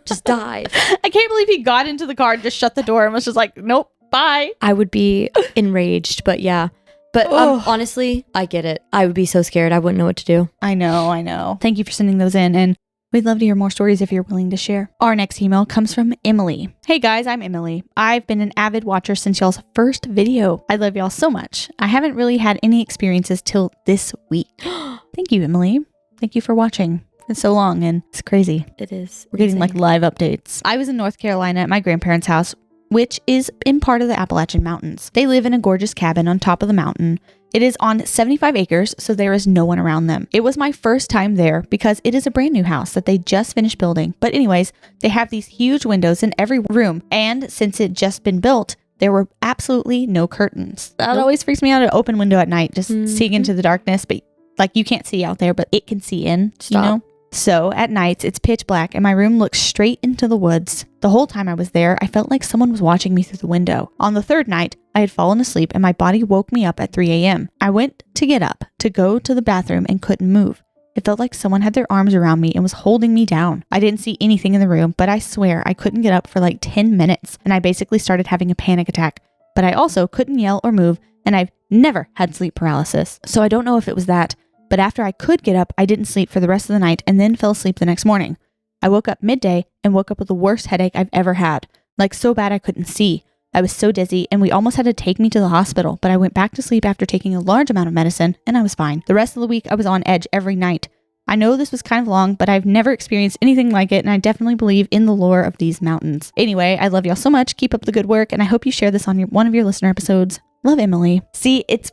Just dive. I can't believe he got into the car and just shut the door and was just like, nope, bye. I would be enraged, but yeah. But honestly, I get it. I would be so scared. I wouldn't know what to do. I know. Thank you for sending those in. And we'd love to hear more stories if you're willing to share. Our next email comes from Emily. Hey guys, I'm Emily. I've been an avid watcher since y'all's first video. I love y'all so much. I haven't really had any experiences till this week. Thank you, Emily. Thank you for watching. It's so long and it's crazy. It is. We're getting like live updates. I was in North Carolina at my grandparents' house, which is in part of the Appalachian Mountains. They live in a gorgeous cabin on top of the mountain. It is on 75 acres, so there is no one around them. It was my first time there because it is a brand new house that they just finished building. But anyways, they have these huge windows in every room. And since it just been built, there were absolutely no curtains. That always freaks me out, an open window at night, just seeing into the darkness. But like you can't see out there, but it can see in, you know? So at nights, it's pitch black and my room looks straight into the woods. The whole time I was there, I felt like someone was watching me through the window. On the third night, I had fallen asleep and my body woke me up at 3 a.m. I went to get up to go to the bathroom and couldn't move. It felt like someone had their arms around me and was holding me down. I didn't see anything in the room, but I swear I couldn't get up for like 10 minutes and I basically started having a panic attack. But I also couldn't yell or move and I've never had sleep paralysis. So I don't know if it was that. But after I could get up, I didn't sleep for the rest of the night and then fell asleep the next morning. I woke up midday and woke up with the worst headache I've ever had. Like so bad I couldn't see. I was so dizzy and we almost had to take me to the hospital, but I went back to sleep after taking a large amount of medicine and I was fine. The rest of the week I was on edge every night. I know this was kind of long, but I've never experienced anything like it and I definitely believe in the lore of these mountains. Anyway, I love y'all so much. Keep up the good work and I hope you share this on one of your listener episodes. Love, Emily. See, it's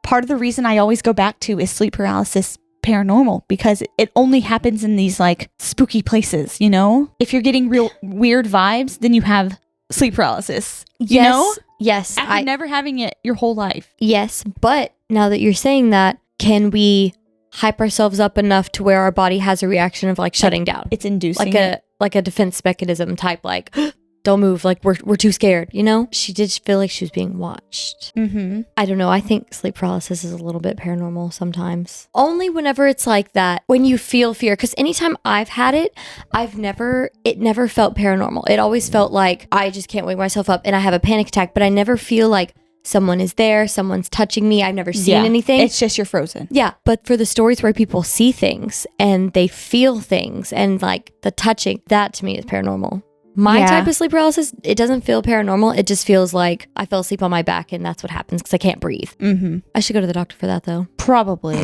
part of the reason I always go back to is sleep paralysis paranormal because it only happens in these like spooky places, you know? If you're getting real weird vibes, then you have sleep paralysis. You know? Yes. After never having it your whole life. Yes, but now that you're saying that, can we hype ourselves up enough to where our body has a reaction of like shutting down? It's inducing like a defense mechanism type, like don't move, like we're too scared, you know? She did feel like she was being watched. I don't know. I think sleep paralysis is a little bit paranormal sometimes. Only whenever it's like that, when you feel fear. Because anytime I've had it, it never felt paranormal. It always felt like I just can't wake myself up and I have a panic attack, but I never feel like someone is there, someone's touching me. I've never seen anything. It's just you're frozen. Yeah. But for the stories where people see things and they feel things and like the touching, that to me is paranormal. My type of sleep paralysis, it doesn't feel paranormal. It just feels like I fell asleep on my back and that's what happens because I can't breathe. I should go to the doctor for that though. Probably.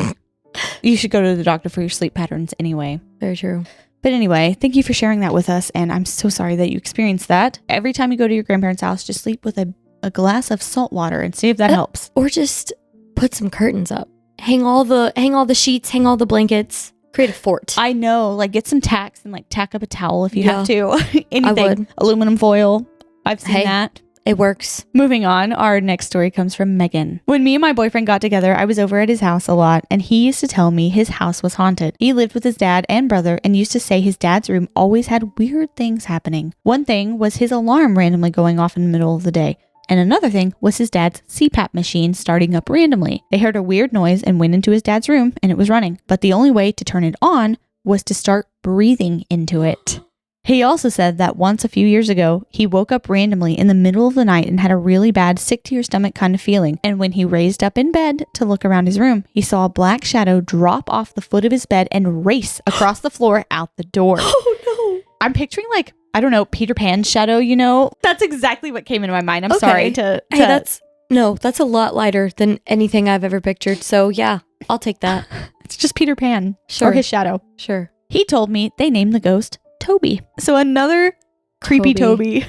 You should go to the doctor for your sleep patterns anyway. Very true. But anyway, thank you for sharing that with us. And I'm so sorry that you experienced that. Every time you go to your grandparents' house, just sleep with a glass of salt water and see if that helps. Or just put some curtains up. Hang all the sheets, hang all the blankets. Create a fort. I know, like get some tacks and like tack up a towel if you have to. Anything. I would. Aluminum foil. I've seen that. It works. Moving on, our next story comes from Meghan. When me and my boyfriend got together, I was over at his house a lot and he used to tell me his house was haunted. He lived with his dad and brother and used to say his dad's room always had weird things happening. One thing was his alarm randomly going off in the middle of the day. And another thing was his dad's CPAP machine starting up randomly. They heard a weird noise and went into his dad's room and it was running. But the only way to turn it on was to start breathing into it. He also said that once a few years ago, he woke up randomly in the middle of the night and had a really bad sick to your stomach kind of feeling. And when he raised up in bed to look around his room, he saw a black shadow drop off the foot of his bed and race across the floor out the door. Oh no. I'm picturing like, I don't know, Peter Pan's shadow, you know? That's exactly what came into my mind. I'm sorry to... Hey, that's a lot lighter than anything I've ever pictured. So yeah, I'll take that. It's just Peter Pan. Sure. Or his shadow. Sure. He told me they named the ghost Toby. So another creepy Toby.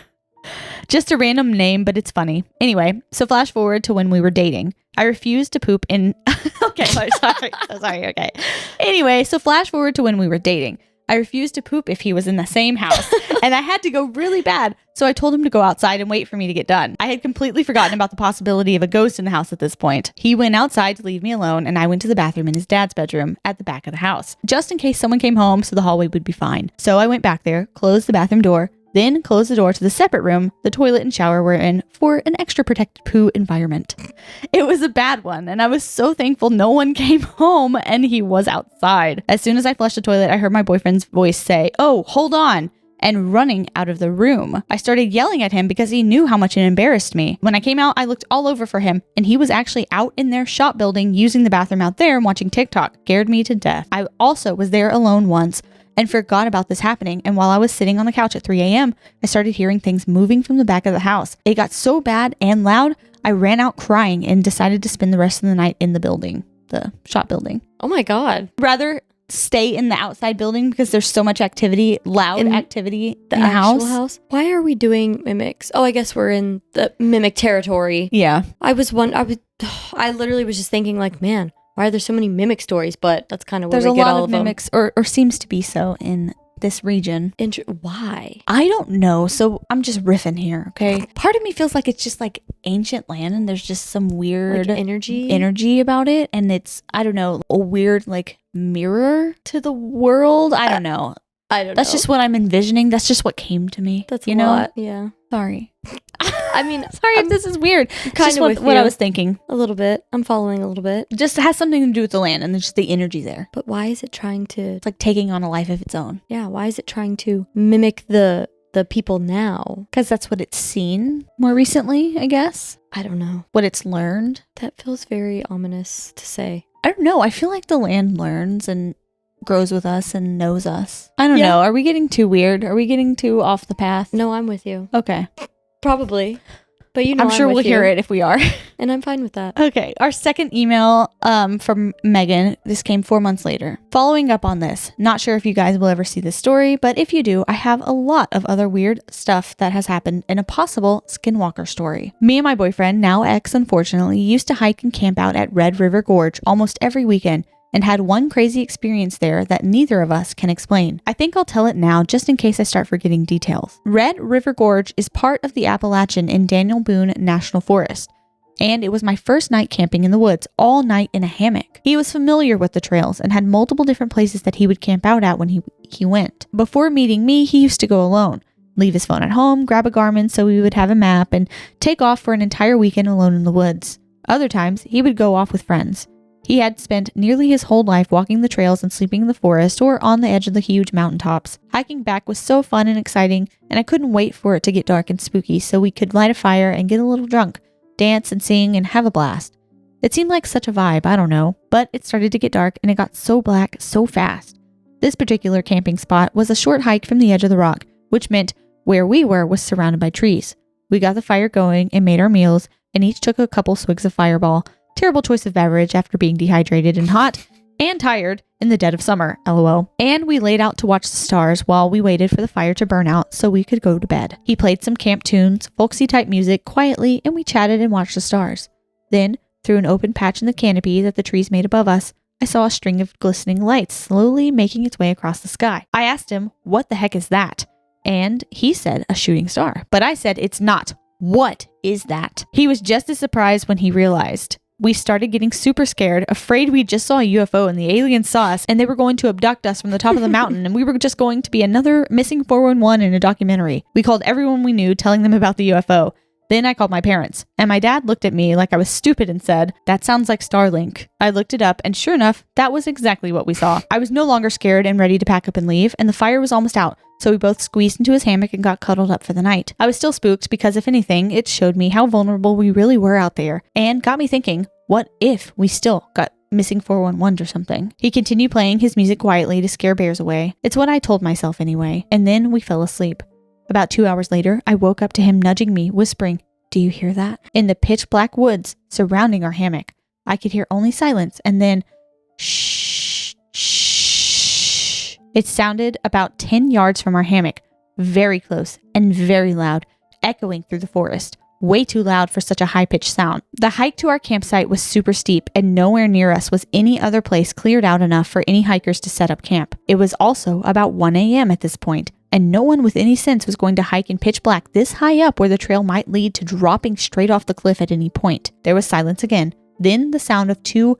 Just a random name, but it's funny. Anyway, so flash forward to when we were dating. I refused to poop in... Okay, sorry. Okay. Anyway, so flash forward to when we were dating. I refused to poop if he was in the same house, and I had to go really bad. So I told him to go outside and wait for me to get done. I had completely forgotten about the possibility of a ghost in the house at this point. He went outside to leave me alone, and I went to the bathroom in his dad's bedroom at the back of the house, just in case someone came home so the hallway would be fine. So I went back there, closed the bathroom door, then closed the door to the separate room the toilet and shower were in for an extra protected poo environment. It was a bad one, and I was so thankful no one came home and he was outside. As soon as I flushed the toilet, I heard my boyfriend's voice say, "Oh, hold on," and running out of the room. I started yelling at him because he knew how much it embarrassed me. When I came out, I looked all over for him, and he was actually out in their shop building using the bathroom out there and watching TikTok. Scared me to death. I also was there alone once and forgot about this happening, and while I was sitting on the couch at 3 a.m., I started hearing things moving from the back of the house. It got so bad and loud, I ran out crying and decided to spend the rest of the night in the building, the shop building. Oh my God. Rather stay in the outside building because there's so much activity, loud activity The in the actual house. Why are we doing mimics? Oh, I guess we're in the mimic territory. Yeah. I literally was just thinking like, man, why are there so many mimic stories? But that's kind of where There's we a get lot all of them. mimics, or seems to be so in this region. Why? I don't know. So I'm just riffing here, okay? Part of me feels like it's just like ancient land and there's just some weird Like energy about it. And it's, I don't know, a weird like mirror to the world. I don't know. I don't know. That's just what I'm envisioning. That's just what came to me. That's you a know? lot. Yeah. Sorry. I mean, Sorry if this is weird. It's kind just of with what you. I was thinking. A little bit. I'm following a little bit. Just has something to do with the land and there's just the energy there. But why is it trying to? It's like taking on a life of its own. Yeah. Why is it trying to mimic the people now? Because that's what it's seen more recently, I guess. I don't know. What it's learned. That feels very ominous to say. I don't know. I feel like the land learns and grows with us and knows us. I don't Yeah. know. Are we getting too weird? Are we getting too off the path? No, I'm with you. Okay. Probably. But you know, I'm sure with we'll you, hear it if we are. and I'm fine with that. Okay. Our second email from Meghan. This came 4 months later. Following up on this, not sure if you guys will ever see this story, but if you do, I have a lot of other weird stuff that has happened in a possible skinwalker story. Me and my boyfriend, now ex unfortunately, used to hike and camp out at Red River Gorge almost every weekend and had one crazy experience there that neither of us can explain. I think I'll tell it now just in case I start forgetting details. Red River Gorge is part of the Appalachian in Daniel Boone National Forest, and it was my first night camping in the woods all night in a hammock. He was familiar with the trails and had multiple different places that he would camp out at when he went. Before meeting me, he used to go alone, leave his phone at home, grab a Garmin so we would have a map, and take off for an entire weekend alone in the woods. Other times, he would go off with friends. He had spent nearly his whole life walking the trails and sleeping in the forest or on the edge of the huge mountaintops. Hiking back was so fun and exciting, and I couldn't wait for it to get dark and spooky so we could light a fire and get a little drunk, dance and sing and have a blast. It seemed like such a vibe, I don't know, but it started to get dark and it got so black so fast. This particular camping spot was a short hike from the edge of the rock, which meant where we were was surrounded by trees. We got the fire going and made our meals, and each took a couple swigs of Fireball. Terrible choice of beverage after being dehydrated and hot and tired in the dead of summer, lol. And we laid out to watch the stars while we waited for the fire to burn out so we could go to bed. He played some camp tunes, folksy type music quietly, and we chatted and watched the stars. Then, through an open patch in the canopy that the trees made above us, I saw a string of glistening lights slowly making its way across the sky. I asked him, "What the heck is that?" And he said, "A shooting star." But I said, "It's not. What is that?" He was just as surprised when he realized. We started getting super scared, afraid we just saw a UFO and the aliens saw us and they were going to abduct us from the top of the mountain and we were just going to be another missing 411 in a documentary. We called everyone we knew, telling them about the UFO. Then I called my parents, and my dad looked at me like I was stupid and said, "That sounds like Starlink." I looked it up, and sure enough, that was exactly what we saw. I was no longer scared and ready to pack up and leave, and the fire was almost out, so we both squeezed into his hammock and got cuddled up for the night. I was still spooked because, if anything, it showed me how vulnerable we really were out there, and got me thinking, what if we still got missing 411s or something? He continued playing his music quietly to scare bears away. It's what I told myself anyway, and then we fell asleep. About 2 hours later, I woke up to him nudging me, whispering, "Do you hear that?" In the pitch black woods surrounding our hammock. I could hear only silence, and then shh, shh. It sounded about 10 yards from our hammock, very close and very loud, echoing through the forest. way too loud for such a high-pitched sound. The hike to our campsite was super steep, and nowhere near us was any other place cleared out enough for any hikers to set up camp. It was also about 1 a.m. at this point, and no one with any sense was going to hike in pitch black this high up where the trail might lead to dropping straight off the cliff at any point. There was silence again, then the sound of 2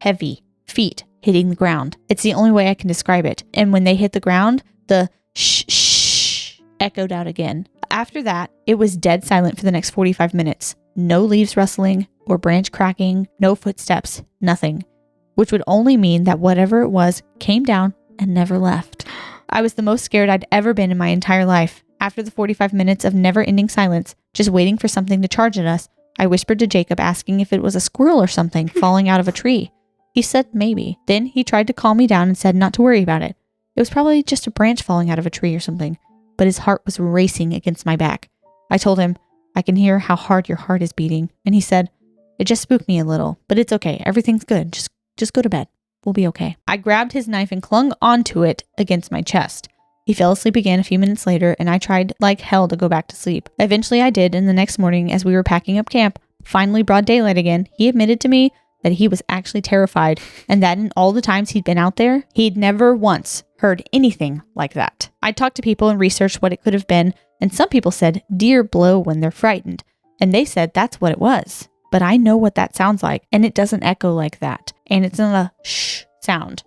heavy feet hitting the ground. It's the only way I can describe it. And when they hit the ground, the shh echoed out again. After that, it was dead silent for the next 45 minutes. No leaves rustling or branch cracking, no footsteps, nothing. Which would only mean that whatever it was came down and never left. I was the most scared I'd ever been in my entire life. After the 45 minutes of never-ending silence, just waiting for something to charge at us, I whispered to Jacob asking if it was a squirrel or something falling out of a tree. He said maybe. Then he tried to calm me down and said not to worry about it. It was probably just a branch falling out of a tree or something, but his heart was racing against my back. I told him, I can hear how hard your heart is beating, and he said, it just spooked me a little, but it's okay. Everything's good. Just go to bed. We'll be okay. I grabbed his knife and clung onto it against my chest. He fell asleep again a few minutes later, and I tried like hell to go back to sleep. Eventually I did, and the next morning as we were packing up camp, finally broad daylight again, he admitted to me that he was actually terrified, and that in all the times he'd been out there, he'd never once heard anything like that. I talked to people and researched what it could have been, and some people said deer blow when they're frightened, and they said that's what it was. But I know what that sounds like, and it doesn't echo like that, and it's not a shh sound.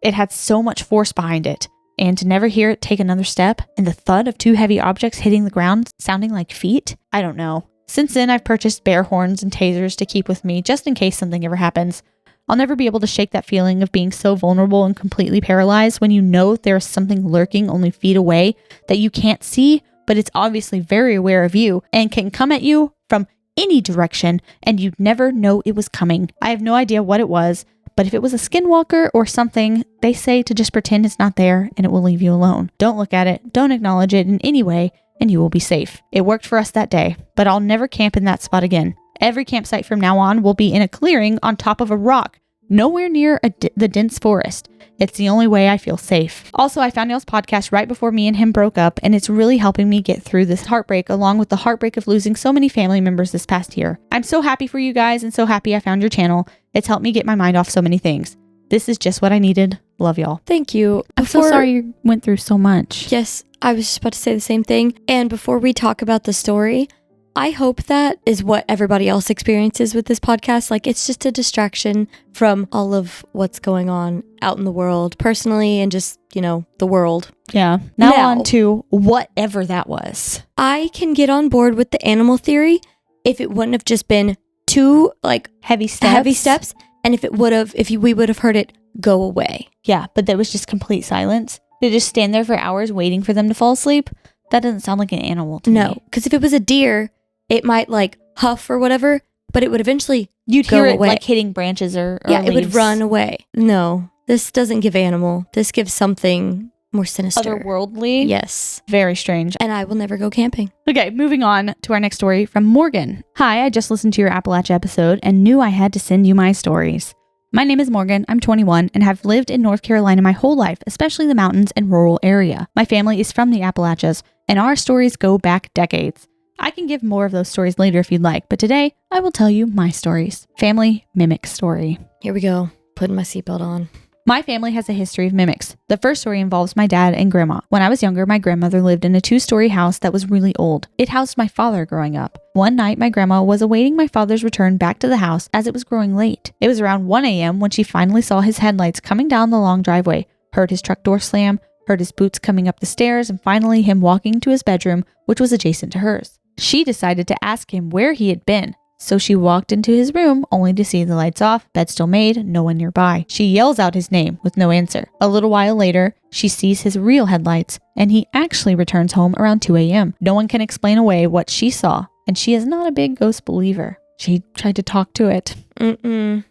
It had so much force behind it, and to never hear it take another step, and the thud of 2 heavy objects hitting the ground sounding like feet, I don't know. Since then, I've purchased bear horns and tasers to keep with me just in case something ever happens. I'll never be able to shake that feeling of being so vulnerable and completely paralyzed when you know there is something lurking only feet away that you can't see, but it's obviously very aware of you and can come at you from any direction and you'd never know it was coming. I have no idea what it was, but if it was a skinwalker or something, they say to just pretend it's not there and it will leave you alone. Don't look at it, don't acknowledge it in any way, and you will be safe. It worked for us that day, but I'll never camp in that spot again. Every campsite from now on will be in a clearing on top of a rock, nowhere near the dense forest. It's the only way I feel safe. Also, I found y'all's podcast right before me and him broke up, and it's really helping me get through this heartbreak along with the heartbreak of losing so many family members this past year. I'm so happy for you guys and so happy I found your channel. It's helped me get my mind off so many things. This is just what I needed. Love y'all. Thank you. I'm so sorry you went through so much. Yes, I was just about to say the same thing. And before we talk about the story, I hope that is what everybody else experiences with this podcast. Like, it's just a distraction from all of what's going on out in the world personally and just, the world. Yeah. Now on to whatever that was. I can get on board with the animal theory if it wouldn't have just been 2 heavy steps. And if we would have heard it go away. Yeah, but there was just complete silence. They just stand there for hours waiting for them to fall asleep. That doesn't sound like an animal to me. No, because if it was a deer, it might huff or whatever, but it would eventually You'd go hear it away. hitting branches or yeah, leaves. It would run away. No, this doesn't give animal. This gives something more sinister. Otherworldly. Yes. Very strange. And I will never go camping. Okay, moving on to our next story from Morgan. Hi, I just listened to your Appalachia episode and knew I had to send you my stories. My name is Morgan, I'm 21, and have lived in North Carolina my whole life, especially the mountains and rural area. My family is from the Appalachias, and our stories go back decades. I can give more of those stories later if you'd like, but today I will tell you my stories. Family mimic story. Here we go. Putting my seatbelt on. My family has a history of mimics. The first story involves my dad and grandma. When I was younger, my grandmother lived in a 2-story house that was really old. It housed my father growing up. One night, my grandma was awaiting my father's return back to the house as it was growing late. It was around 1 a.m. when she finally saw his headlights coming down the long driveway, heard his truck door slam, heard his boots coming up the stairs, and finally him walking to his bedroom, which was adjacent to hers. She decided to ask him where he had been. So she walked into his room only to see the lights off, bed still made, no one nearby. She yells out his name with no answer. A little while later, she sees his real headlights, and he actually returns home around 2 a.m. No one can explain away what she saw, and she is not a big ghost believer. She tried to talk to it.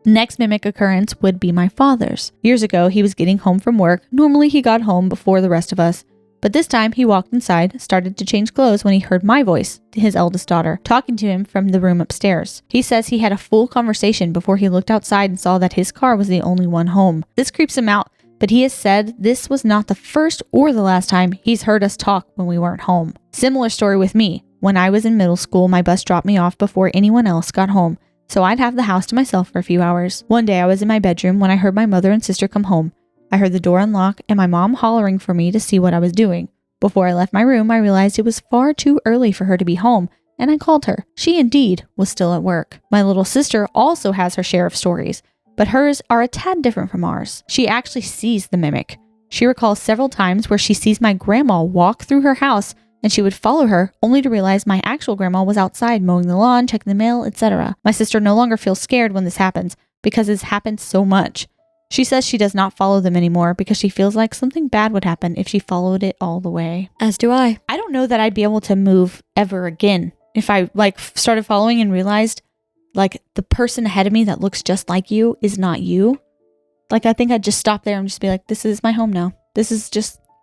Next mimic occurrence would be my father's. Years ago, he was getting home from work. Normally, he got home before the rest of us. But this time he walked inside, started to change clothes when he heard my voice, his eldest daughter, talking to him from the room upstairs. He says he had a full conversation before he looked outside and saw that his car was the only one home. This creeps him out, but he has said this was not the first or the last time he's heard us talk when we weren't home. Similar story with me. When I was in middle school, my bus dropped me off before anyone else got home, so I'd have the house to myself for a few hours. One day I was in my bedroom when I heard my mother and sister come home. I heard the door unlock and my mom hollering for me to see what I was doing. Before I left my room, I realized it was far too early for her to be home, and I called her. She indeed was still at work. My little sister also has her share of stories, but hers are a tad different from ours. She actually sees the mimic. She recalls several times where she sees my grandma walk through her house and she would follow her only to realize my actual grandma was outside mowing the lawn, checking the mail, etc. My sister no longer feels scared when this happens because it's happened so much. She says she does not follow them anymore because she feels like something bad would happen if she followed it all the way. As do I. I don't know that I'd be able to move ever again if I started following and realized the person ahead of me that looks just like you is not you. I think I'd just stop there and just be like, this is my home now.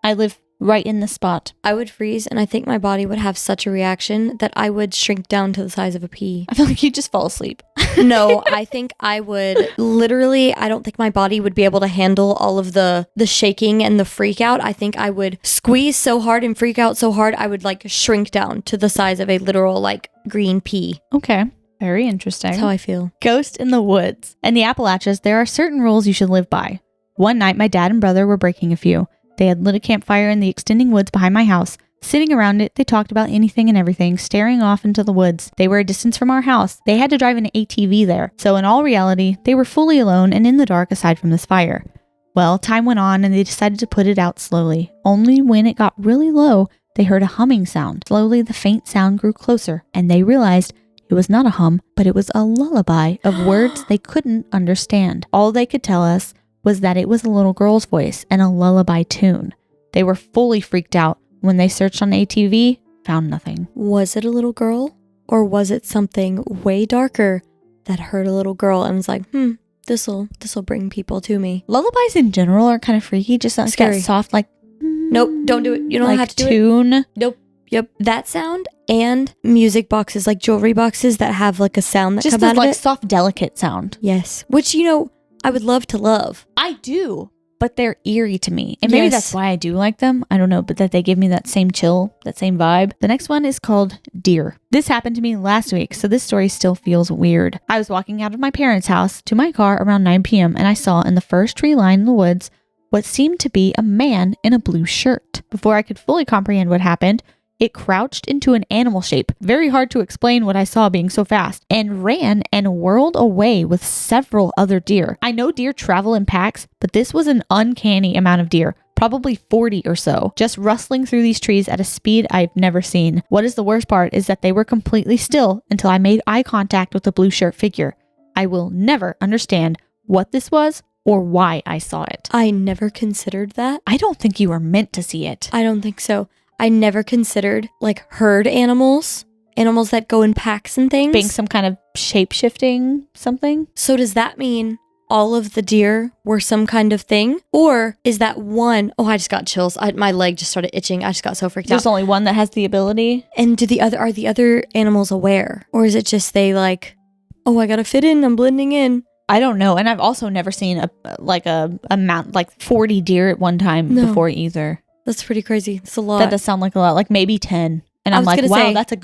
I live right in this spot. I would freeze, and I think my body would have such a reaction that I would shrink down to the size of a pea. I feel like you'd just fall asleep. No, I think I would literally, I don't think my body would be able to handle all of the shaking and the freak out. I think I would squeeze so hard and freak out so hard, I would shrink down to the size of a literal green pea. Okay. Very interesting. That's how I feel. Ghost in the woods. In the Appalachians, there are certain rules you should live by. One night, my dad and brother were breaking a few. They had lit a campfire in the extending woods behind my house. Sitting around it, they talked about anything and everything, staring off into the woods. They were a distance from our house. They had to drive an ATV there. So in all reality, they were fully alone and in the dark aside from this fire. Well, time went on and they decided to put it out slowly. Only when it got really low, they heard a humming sound. Slowly, the faint sound grew closer and they realized it was not a hum, but it was a lullaby of words they couldn't understand. All they could tell us was that it was a little girl's voice and a lullaby tune. They were fully freaked out. When they searched on ATV, found nothing. Was it a little girl? Or was it something way darker that heard a little girl and was like, this'll bring people to me? Lullabies in general are kind of freaky. Just scary. That soft, nope, don't do it. You don't have to do tune. It. Nope. Yep. That sound and music boxes, jewelry boxes that have a sound that comes out of it. Just soft, delicate sound. Yes. Which, I would love to love. I do. But they're eerie to me. And maybe that's why I do like them. I don't know, but that they give me that same chill, that same vibe. The next one is called Deer. This happened to me last week, so this story still feels weird. I was walking out of my parents' house to my car around 9 p.m. and I saw in the first tree line in the woods what seemed to be a man in a blue shirt. Before I could fully comprehend what happened, it crouched into an animal shape, very hard to explain what I saw being so fast, and ran and whirled away with several other deer. I know deer travel in packs, but this was an uncanny amount of deer, probably 40 or so, just rustling through these trees at a speed I've never seen. What is the worst part is that they were completely still until I made eye contact with the blue shirt figure. I will never understand what this was or why I saw it. I never considered that. I don't think you were meant to see it. I don't think so. I never considered herd animals that go in packs and things. Being some kind of shape-shifting something. So does that mean all of the deer were some kind of thing? Or is that one? Oh, I just got chills. My leg just started itching. I just got so freaked out. There's only one that has the ability. And are the other animals aware? Or is it just they oh, I gotta fit in, I'm blending in? I don't know. And I've also never seen a mount 40 deer at one time before either. That's pretty crazy. That's a lot. That does sound like a lot. Maybe 10. And I'm wow, that's a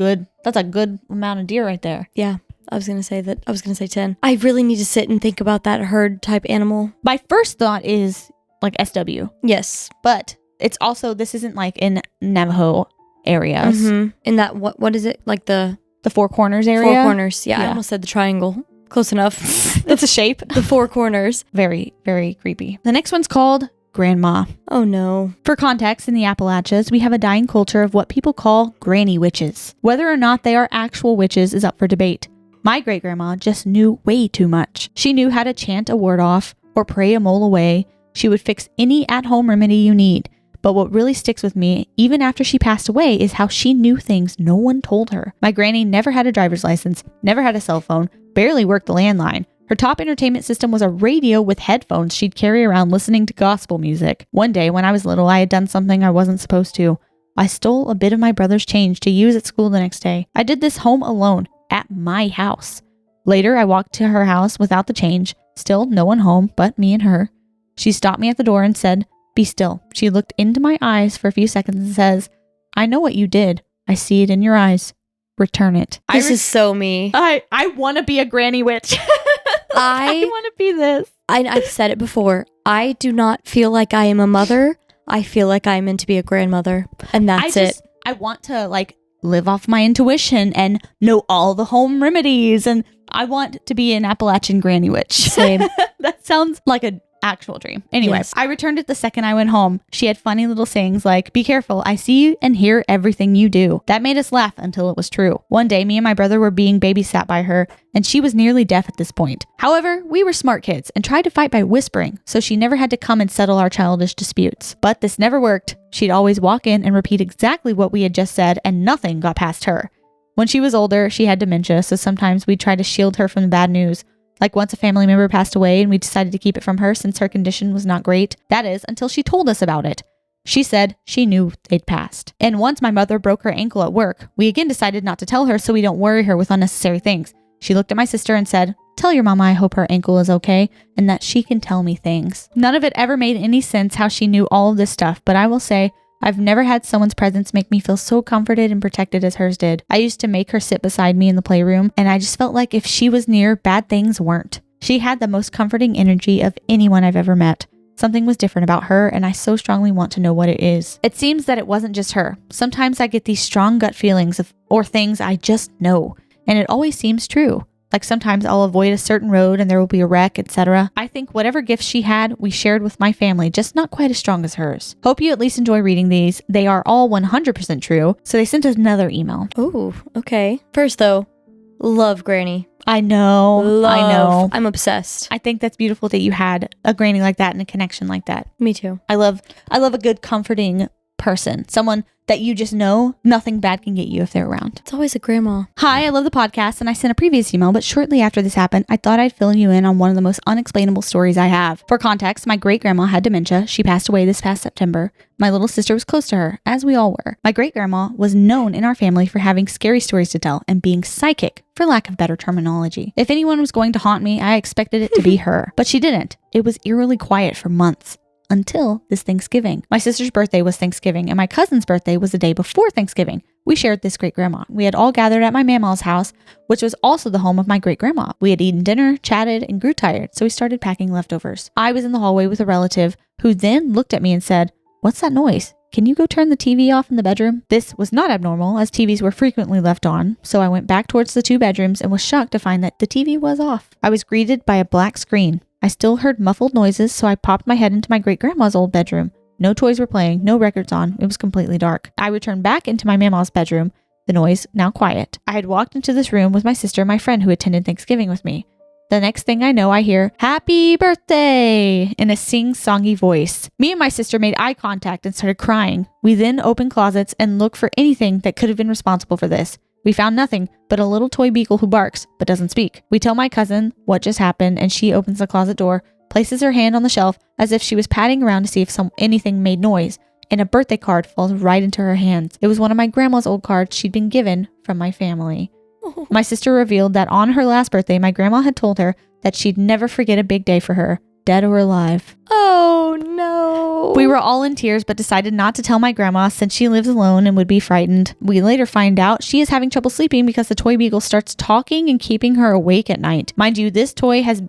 good amount of deer right there. Yeah. I was going to say 10. I really need to sit and think about that herd type animal. My first thought is SW. Yes. But it's also, this isn't in Navajo areas. Mm-hmm. In that, what is it? The Four Corners area? Four Corners. Yeah. I almost said the triangle. Close enough. It's a shape. The Four Corners. Very, very creepy. The next one's called Grandma. Oh no. For context, in the Appalachians, we have a dying culture of what people call granny witches. Whether or not they are actual witches is up for debate. My great-grandma just knew way too much. She knew how to chant a word off or pray a mole away. She would fix any at-home remedy you need. But what really sticks with me, even after she passed away, is how she knew things no one told her. My granny never had a driver's license, never had a cell phone, barely worked the landline. Her top entertainment system was a radio with headphones she'd carry around listening to gospel music. One day when I was little, I had done something I wasn't supposed to. I stole a bit of my brother's change to use at school the next day. I did this home alone, at my house. Later, I walked to her house without the change. Still no one home but me and her. She stopped me at the door and said, "Be still." She looked into my eyes for a few seconds and says, "I know what you did. I see it in your eyes. return it. This is so me. I want to be a granny witch. I want to be this. I've said it before. I do not feel like I am a mother. I feel like I'm meant to be a grandmother. And that's it. I want to like live off my intuition and know all the home remedies. And I want to be an Appalachian granny witch. Same. That sounds like an actual dream. Anyway, Yes. I returned it the second I went home. She had funny little sayings like, "Be careful, I see and hear everything you do." That made us laugh until it was true. One day, me and my brother were being babysat by her, and she was nearly deaf at this point. However, we were smart kids and tried to fight by whispering, so she never had to come and settle our childish disputes. But this never worked. She'd always walk in and repeat exactly what we had just said, and nothing got past her. When she was older, she had dementia, so sometimes we'd try to shield her from the bad news. Like once a family member passed away and we decided to keep it from her since her condition was not great. That is, until she told us about it. She said she knew they'd passed. And once my mother broke her ankle at work, we again decided not to tell her so we don't worry her with unnecessary things. She looked at my sister and said, "Tell your mama I hope her ankle is okay and that she can tell me things." None of it ever made any sense how she knew all of this stuff, but I will say, I've never had someone's presence make me feel so comforted and protected as hers did. I used to make her sit beside me in the playroom, and I just felt like if she was near, bad things weren't. She had the most comforting energy of anyone I've ever met. Something was different about her, and I so strongly want to know what it is. It seems that it wasn't just her. Sometimes I get these strong gut feelings or things I just know, and it always seems true. Like sometimes I'll avoid a certain road and there will be a wreck, etc. I think whatever gifts she had, we shared with my family, just not quite as strong as hers. Hope you at least enjoy reading these. They are all 100% true. So they sent us another email. Oh, okay. First though, love Granny. I know. I know. I'm obsessed. I think that's beautiful that you had a granny like that and a connection like that. Me too. I love a good comforting person. Someone that you just know nothing bad can get you if they're around. It's always a grandma. Hi, I love the podcast and I sent a previous email, but shortly after this happened, I thought I'd fill you in on one of the most unexplainable stories I have. For context, my great-grandma had dementia. She passed away this past September. My little sister was close to her, as we all were. My great-grandma was known in our family for having scary stories to tell and being psychic, for lack of better terminology. If anyone was going to haunt me, I expected it to be her, but she didn't. It was eerily quiet for months. Until this Thanksgiving. My sister's birthday was Thanksgiving and my cousin's birthday was the day before Thanksgiving. We shared this great-grandma. We had all gathered at my mama's house, which was also the home of my great-grandma. We had eaten dinner, chatted, and grew tired, so we started packing leftovers. I was in the hallway with a relative who then looked at me and said, "What's that noise? Can you go turn the TV off in the bedroom?" This was not abnormal, as TVs were frequently left on, so I went back towards the two bedrooms and was shocked to find that the TV was off. I was greeted by a black screen. I still heard muffled noises, so I popped my head into my great-grandma's old bedroom. No toys were playing, no records on. It was completely dark. I returned back into my mama's bedroom, the noise now quiet. I had walked into this room with my sister and my friend who attended Thanksgiving with me. The next thing I know, I hear, "Happy birthday!" in a sing-songy voice. Me and my sister made eye contact and started crying. We then opened closets and looked for anything that could have been responsible for this. We found nothing but a little toy beagle who barks but doesn't speak. We tell my cousin what just happened and she opens the closet door, places her hand on the shelf as if she was patting around to see if anything made noise, and a birthday card falls right into her hands. It was one of my grandma's old cards she'd been given from my family. My sister revealed that on her last birthday, my grandma had told her that she'd never forget a big day for her, dead or alive. Oh no. We were all in tears but decided not to tell my grandma since she lives alone and would be frightened. We later find out she is having trouble sleeping because the toy beagle starts talking and keeping her awake at night. Mind you, this toy has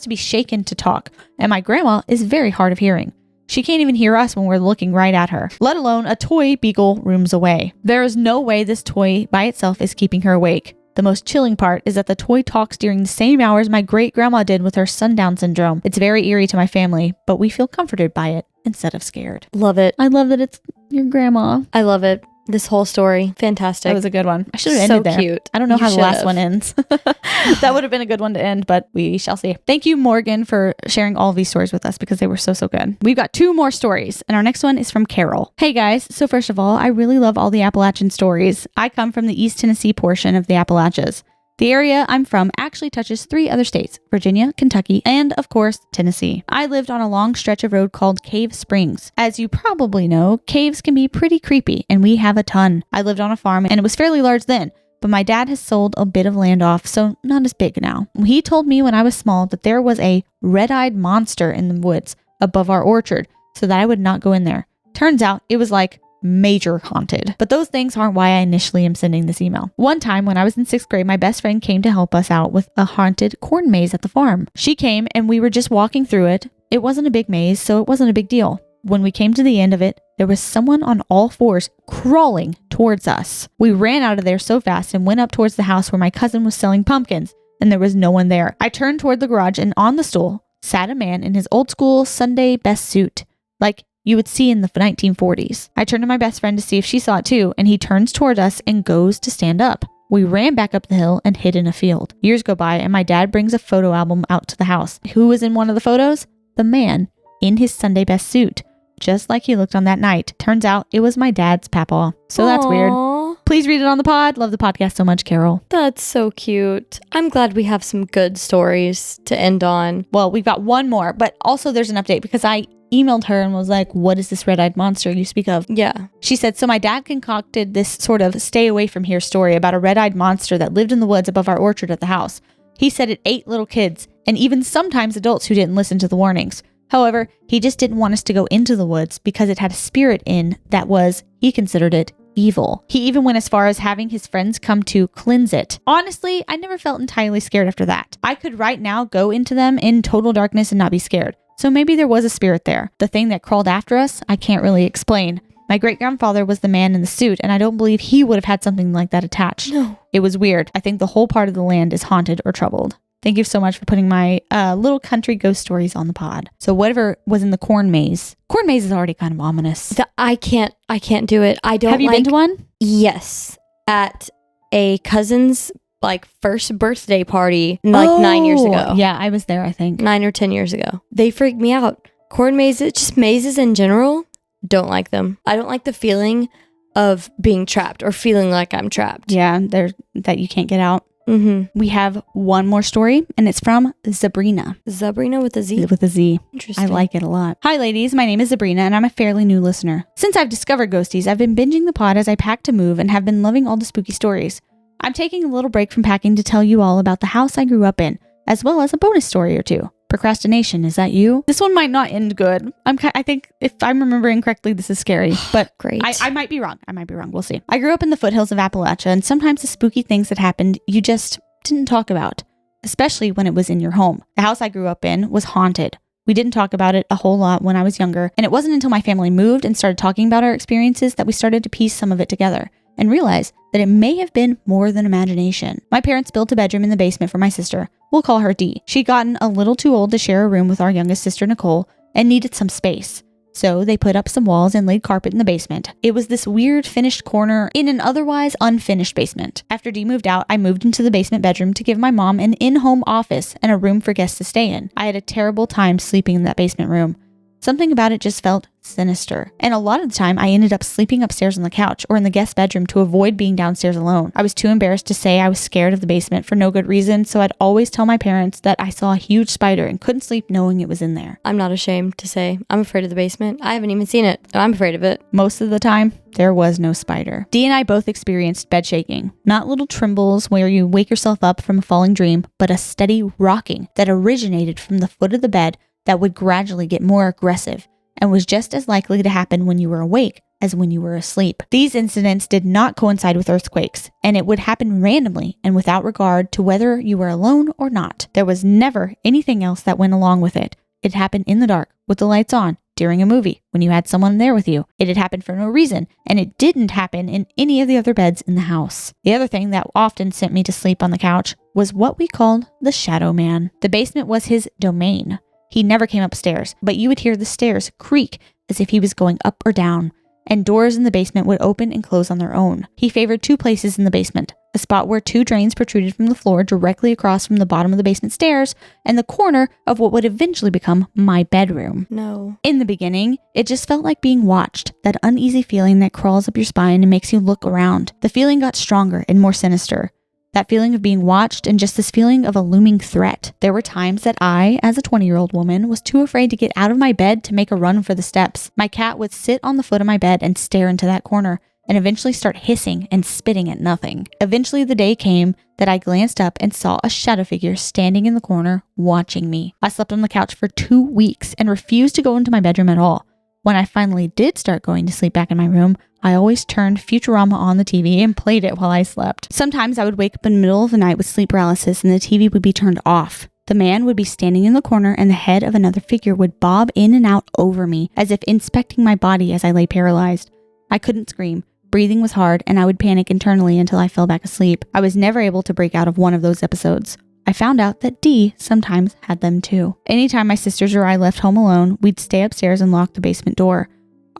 to be shaken to talk, and my grandma is very hard of hearing. She can't even hear us when we're looking right at her, let alone a toy beagle rooms away. There is no way this toy by itself is keeping her awake. The most chilling part is that the toy talks during the same hours my great-grandma did with her sundown syndrome. It's very eerie to my family, but we feel comforted by it instead of scared. Love it. I love that it's your grandma. I love it. This whole story. Fantastic. That was a good one. I should have ended there. So cute. I don't know how the last one ends. That would have been a good one to end, but we shall see. Thank you, Morgan, for sharing all of these stories with us because they were so good. We've got 2 more stories, and our next one is from Carol. Hey guys, so first of all, I really love all the Appalachian stories. I come from the East Tennessee portion of the Appalachias. The area I'm from actually touches 3 other states, Virginia, Kentucky, and of course, Tennessee. I lived on a long stretch of road called Cave Springs. As you probably know, caves can be pretty creepy, and we have a ton. I lived on a farm, and it was fairly large then, but my dad has sold a bit of land off, so not as big now. He told me when I was small that there was a red-eyed monster in the woods above our orchard, so that I would not go in there. Turns out it was like major haunted. But those things aren't why I initially am sending this email. One time when I was in 6th grade, my best friend came to help us out with a haunted corn maze at the farm. She came and we were just walking through it. It wasn't a big maze, so it wasn't a big deal. When we came to the end of it, there was someone on all fours crawling towards us. We ran out of there so fast and went up towards the house where my cousin was selling pumpkins, and there was no one there. I turned toward the garage, and on the stool sat a man in his old school Sunday best suit, like you would see in the 1940s. I turned to my best friend to see if she saw it too, and he turns toward us and goes to stand up. We ran back up the hill and hid in a field. Years go by, and my dad brings a photo album out to the house. Who was in one of the photos? The man in his Sunday best suit, just like he looked on that night. Turns out it was my dad's papaw. So that's weird. Please read it on the pod. Love the podcast so much, Carol. That's so cute. I'm glad we have some good stories to end on. Well, we've got one more, but also there's an update because I emailed her and was like, what is this red-eyed monster you speak of? Yeah. She said, so my dad concocted this sort of stay away from here story about a red-eyed monster that lived in the woods above our orchard at the house. He said it ate little kids and even sometimes adults who didn't listen to the warnings. However, he just didn't want us to go into the woods because it had a spirit in that was, he considered it, evil. He even went as far as having his friends come to cleanse it. Honestly, I never felt entirely scared after that. I could right now go into them in total darkness and not be scared. So maybe there was a spirit there. The thing that crawled after us, I can't really explain. My great-grandfather was the man in the suit, and I don't believe he would have had something like that attached. No. It was weird. I think the whole part of the land is haunted or troubled. Thank you so much for putting my little country ghost stories on the pod. So whatever was in the corn maze. Corn maze is already kind of ominous. I can't do it. I don't. Have you been to one? Yes. At a cousin's first birthday party 9 years ago. Yeah, I was there, I think. 9 or 10 years ago. They freaked me out. Corn mazes, just mazes in general, don't like them. I don't like the feeling of being trapped or feeling like I'm trapped. Yeah, that you can't get out. Mm-hmm. We have one more story, and it's from Zabrina. Zabrina with a Z? With a Z. Interesting. I like it a lot. Hi, ladies. My name is Zabrina, and I'm a fairly new listener. Since I've discovered Ghosties, I've been binging the pod as I pack to move and have been loving all the spooky stories. I'm taking a little break from packing to tell you all about the house I grew up in, as well as a bonus story or two. Procrastination, is that you? This one might not end good. I think if I'm remembering correctly, this is scary, but Great. I might be wrong. We'll see. I grew up in the foothills of Appalachia, and sometimes the spooky things that happened you just didn't talk about, especially when it was in your home. The house I grew up in was haunted. We didn't talk about it a whole lot when I was younger, and it wasn't until my family moved and started talking about our experiences that we started to piece some of it together and realize that it may have been more than imagination. My parents built a bedroom in the basement for my sister. We'll call her Dee. She'd gotten a little too old to share a room with our youngest sister, Nicole, and needed some space. So they put up some walls and laid carpet in the basement. It was this weird finished corner in an otherwise unfinished basement. After Dee moved out, I moved into the basement bedroom to give my mom an in-home office and a room for guests to stay in. I had a terrible time sleeping in that basement room. Something about it just felt sinister. And a lot of the time, I ended up sleeping upstairs on the couch or in the guest bedroom to avoid being downstairs alone. I was too embarrassed to say I was scared of the basement for no good reason, so I'd always tell my parents that I saw a huge spider and couldn't sleep knowing it was in there. I'm not ashamed to say I'm afraid of the basement. I haven't even seen it. I'm afraid of it. Most of the time, there was no spider. Dee and I both experienced bed shaking. Not little trembles where you wake yourself up from a falling dream, but a steady rocking that originated from the foot of the bed that would gradually get more aggressive and was just as likely to happen when you were awake as when you were asleep. These incidents did not coincide with earthquakes, and it would happen randomly and without regard to whether you were alone or not. There was never anything else that went along with it. It happened in the dark, with the lights on, during a movie, when you had someone there with you. It had happened for no reason, and it didn't happen in any of the other beds in the house. The other thing that often sent me to sleep on the couch was what we called the Shadow Man. The basement was his domain. He never came upstairs, but you would hear the stairs creak as if he was going up or down, and doors in the basement would open and close on their own. He favored two places in the basement, a spot where two drains protruded from the floor directly across from the bottom of the basement stairs, and the corner of what would eventually become my bedroom. No. In the beginning, it just felt like being watched, that uneasy feeling that crawls up your spine and makes you look around. The feeling got stronger and more sinister. That feeling of being watched and just this feeling of a looming threat. There were times that I, as a 20-year-old woman, was too afraid to get out of my bed to make a run for the steps. My cat would sit on the foot of my bed and stare into that corner and eventually start hissing and spitting at nothing. Eventually the day came that I glanced up and saw a shadow figure standing in the corner watching me. I slept on the couch for 2 weeks and refused to go into my bedroom at all. When I finally did start going to sleep back in my room, I always turned Futurama on the TV and played it while I slept. Sometimes I would wake up in the middle of the night with sleep paralysis and the TV would be turned off. The man would be standing in the corner and the head of another figure would bob in and out over me as if inspecting my body as I lay paralyzed. I couldn't scream. Breathing was hard and I would panic internally until I fell back asleep. I was never able to break out of one of those episodes. I found out that Dee sometimes had them too. Anytime my sisters or I left home alone, we'd stay upstairs and lock the basement door.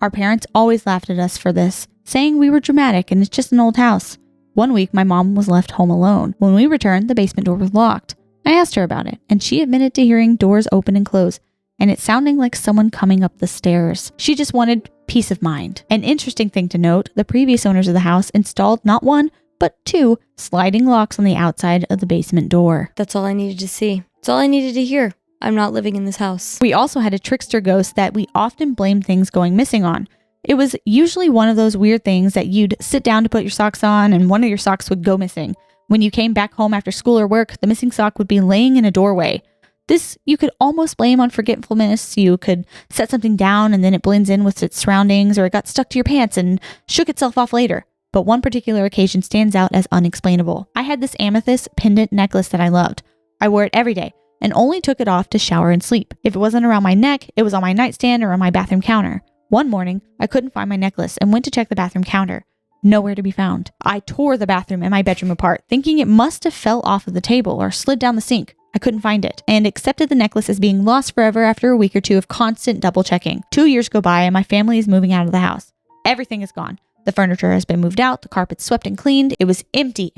Our parents always laughed at us for this, saying we were dramatic and it's just an old house. One week, my mom was left home alone. When we returned, the basement door was locked. I asked her about it, and she admitted to hearing doors open and close, and it sounding like someone coming up the stairs. She just wanted peace of mind. An interesting thing to note, the previous owners of the house installed not one, but 2 sliding locks on the outside of the basement door. That's all I needed to see. That's all I needed to hear. I'm not living in this house. We also had a trickster ghost that we often blamed things going missing on. It was usually one of those weird things that you'd sit down to put your socks on and one of your socks would go missing. When you came back home after school or work, the missing sock would be laying in a doorway. This you could almost blame on forgetfulness. You could set something down and then it blends in with its surroundings, or it got stuck to your pants and shook itself off later. But one particular occasion stands out as unexplainable. I had this amethyst pendant necklace that I loved. I wore it every day and only took it off to shower and sleep. If it wasn't around my neck, it was on my nightstand or on my bathroom counter. One morning, I couldn't find my necklace and went to check the bathroom counter. Nowhere to be found. I tore the bathroom and my bedroom apart, thinking it must have fell off of the table or slid down the sink. I couldn't find it and accepted the necklace as being lost forever after a week or 2 of constant double checking. 2 years go by and my family is moving out of the house. Everything is gone. The furniture has been moved out, the carpet's swept and cleaned. It was empty.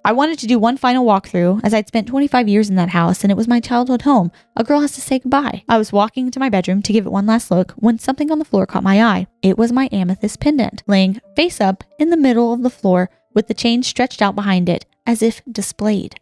I wanted to do one final walkthrough as I'd spent 25 years in that house and it was my childhood home. A girl has to say goodbye. I was walking into my bedroom to give it one last look when something on the floor caught my eye. It was my amethyst pendant, laying face up in the middle of the floor with the chain stretched out behind it as if displayed.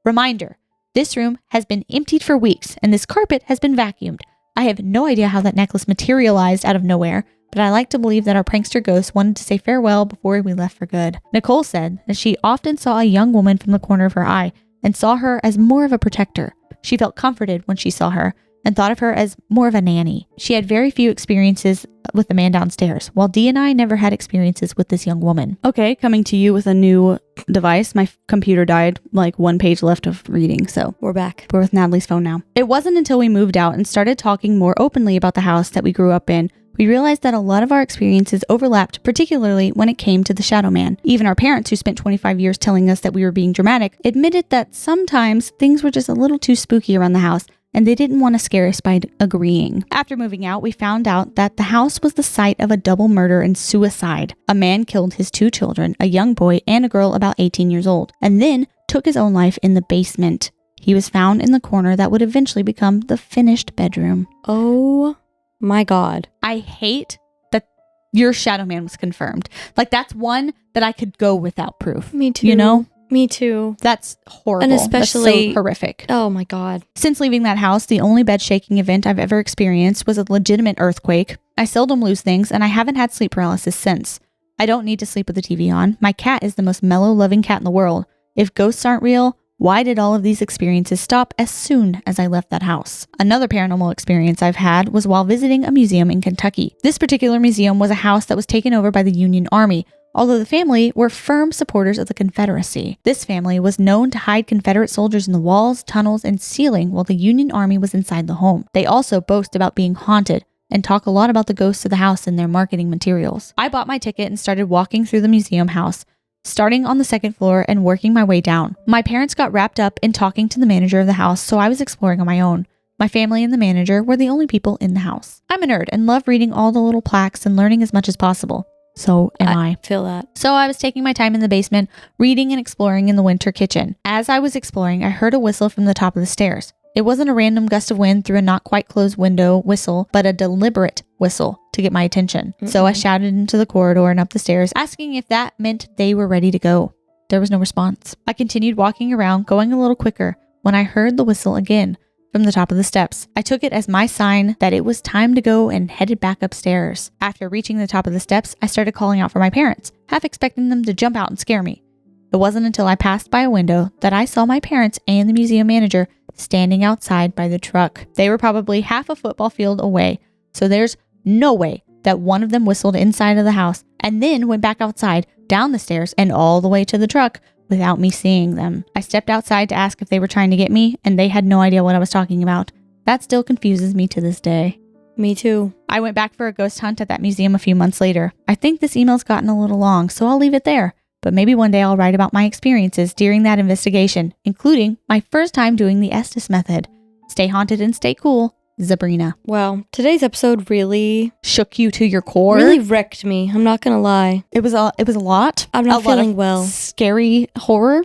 Reminder, this room has been emptied for weeks and this carpet has been vacuumed. I have no idea how that necklace materialized out of nowhere, but I like to believe that our prankster ghost wanted to say farewell before we left for good. Nicole said that she often saw a young woman from the corner of her eye and saw her as more of a protector. She felt comforted when she saw her and thought of her as more of a nanny. She had very few experiences with the man downstairs, while Dee and I never had experiences with this young woman. Okay, coming to you with a new device. My computer died, like 1 page left of reading, so We're back. we're with Natalie's phone now. It wasn't until we moved out and started talking more openly about the house that we grew up in we realized that a lot of our experiences overlapped, particularly when it came to the shadow man. Even our parents, who spent 25 years telling us that we were being dramatic, admitted that sometimes things were just a little too spooky around the house, and they didn't want to scare us by agreeing. After moving out, we found out that the house was the site of a double murder and suicide. A man killed his 2 children, a young boy and a girl about 18 years old, and then took his own life in the basement. He was found in the corner that would eventually become the finished bedroom. Oh my God. I hate that your shadow man was confirmed. Like, that's one that I could go without proof. Me too. You know? Me too. That's horrible. And especially That's so horrific. Oh my God. Since leaving that house, the only bed shaking event I've ever experienced was a legitimate earthquake. I seldom lose things, and I haven't had sleep paralysis since. I don't need to sleep with the TV on. My cat is the most mellow, loving cat in the world. If ghosts aren't real, why did all of these experiences stop as soon as I left that house? Another paranormal experience I've had was while visiting a museum in Kentucky. This particular museum was a house that was taken over by the Union Army, although the family were firm supporters of the Confederacy. This family was known to hide Confederate soldiers in the walls, tunnels, and ceiling while the Union Army was inside the home. They also boast about being haunted and talk a lot about the ghosts of the house in their marketing materials. I bought my ticket and started walking through the museum house, starting on the 2nd floor and working my way down. My parents got wrapped up in talking to the manager of the house, so I was exploring on my own. My family and the manager were the only people in the house. I'm a nerd and love reading all the little plaques and learning as much as possible. So am I. Feel that. So I was taking my time in the basement, reading and exploring in the winter kitchen. As I was exploring, I heard a whistle from the top of the stairs. It wasn't a random gust of wind through a not quite closed window whistle, but a deliberate whistle to get my attention. So I shouted into the corridor and up the stairs, asking if that meant they were ready to go. There was no response. I continued walking around, going a little quicker, when I heard the whistle again from the top of the steps. I took it as my sign that it was time to go and headed back upstairs. After reaching the top of the steps, I started calling out for my parents, half expecting them to jump out and scare me. It wasn't until I passed by a window that I saw my parents and the museum manager standing outside by the truck. They were probably half a football field away, so there's no way that one of them whistled inside of the house and then went back outside, down the stairs, and all the way to the truck without me seeing them. I stepped outside to ask if they were trying to get me, and they had no idea what I was talking about. That still confuses me to this day. Me too. I went back for a ghost hunt at that museum a few months later. I think this email's gotten a little long, so I'll leave it there. But maybe one day I'll write about my experiences during that investigation, including my first time doing the Estes method. Stay haunted and stay cool, Zabrina. Wow, today's episode really Shook you to your core. really wrecked me. I'm not gonna lie. It was a lot. I'm not A lot feeling of well. Scary horror.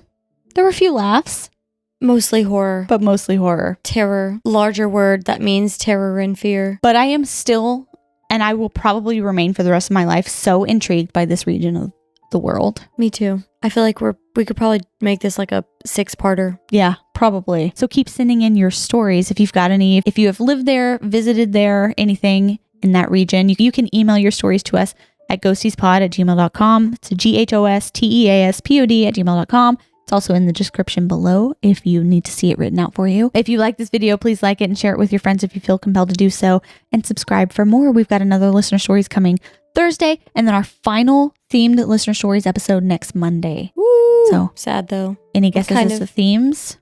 There were a few laughs, Mostly horror. but mostly horror. Terror. Larger word that means terror and fear. But I am still, and I will probably remain for the rest of my life, so intrigued by this region of the world. Me too. I feel like we could probably make this like a 6-parter. Yeah, probably. So keep sending in your stories if you've got any. If you have lived there, visited there, anything in that region, you can email your stories to us at ghosteaspod@gmail.com. It's ghosteaspod@gmail.com. It's also in the description below if you need to see it written out for you. If you like this video, please like it and share it with your friends if you feel compelled to do so. And subscribe for more. We've got another listener stories coming Thursday, and then our final themed listener stories episode next Monday. Woo! So sad though. any guesses as to themes?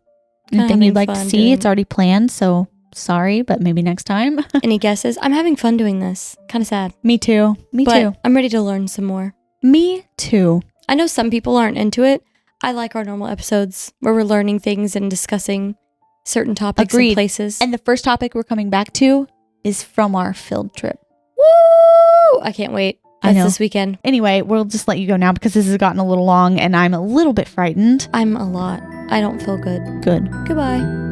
kinda Anything you'd like having to fun see? doing- It's already planned, so sorry, but maybe next time. Any guesses? I'm having fun doing this. Kind of sad. Me too. Me but too. I'm ready to learn some more. Me too. I know some people aren't into it. I like our normal episodes where we're learning things and discussing certain topics Agreed. and places. And the first topic we're coming back to is from our field trip. Woo! I can't wait. I That's know. this weekend. Anyway, we'll just let you go now because this has gotten a little long and I'm a little bit frightened. I'm a lot. I don't feel good. Good. Goodbye.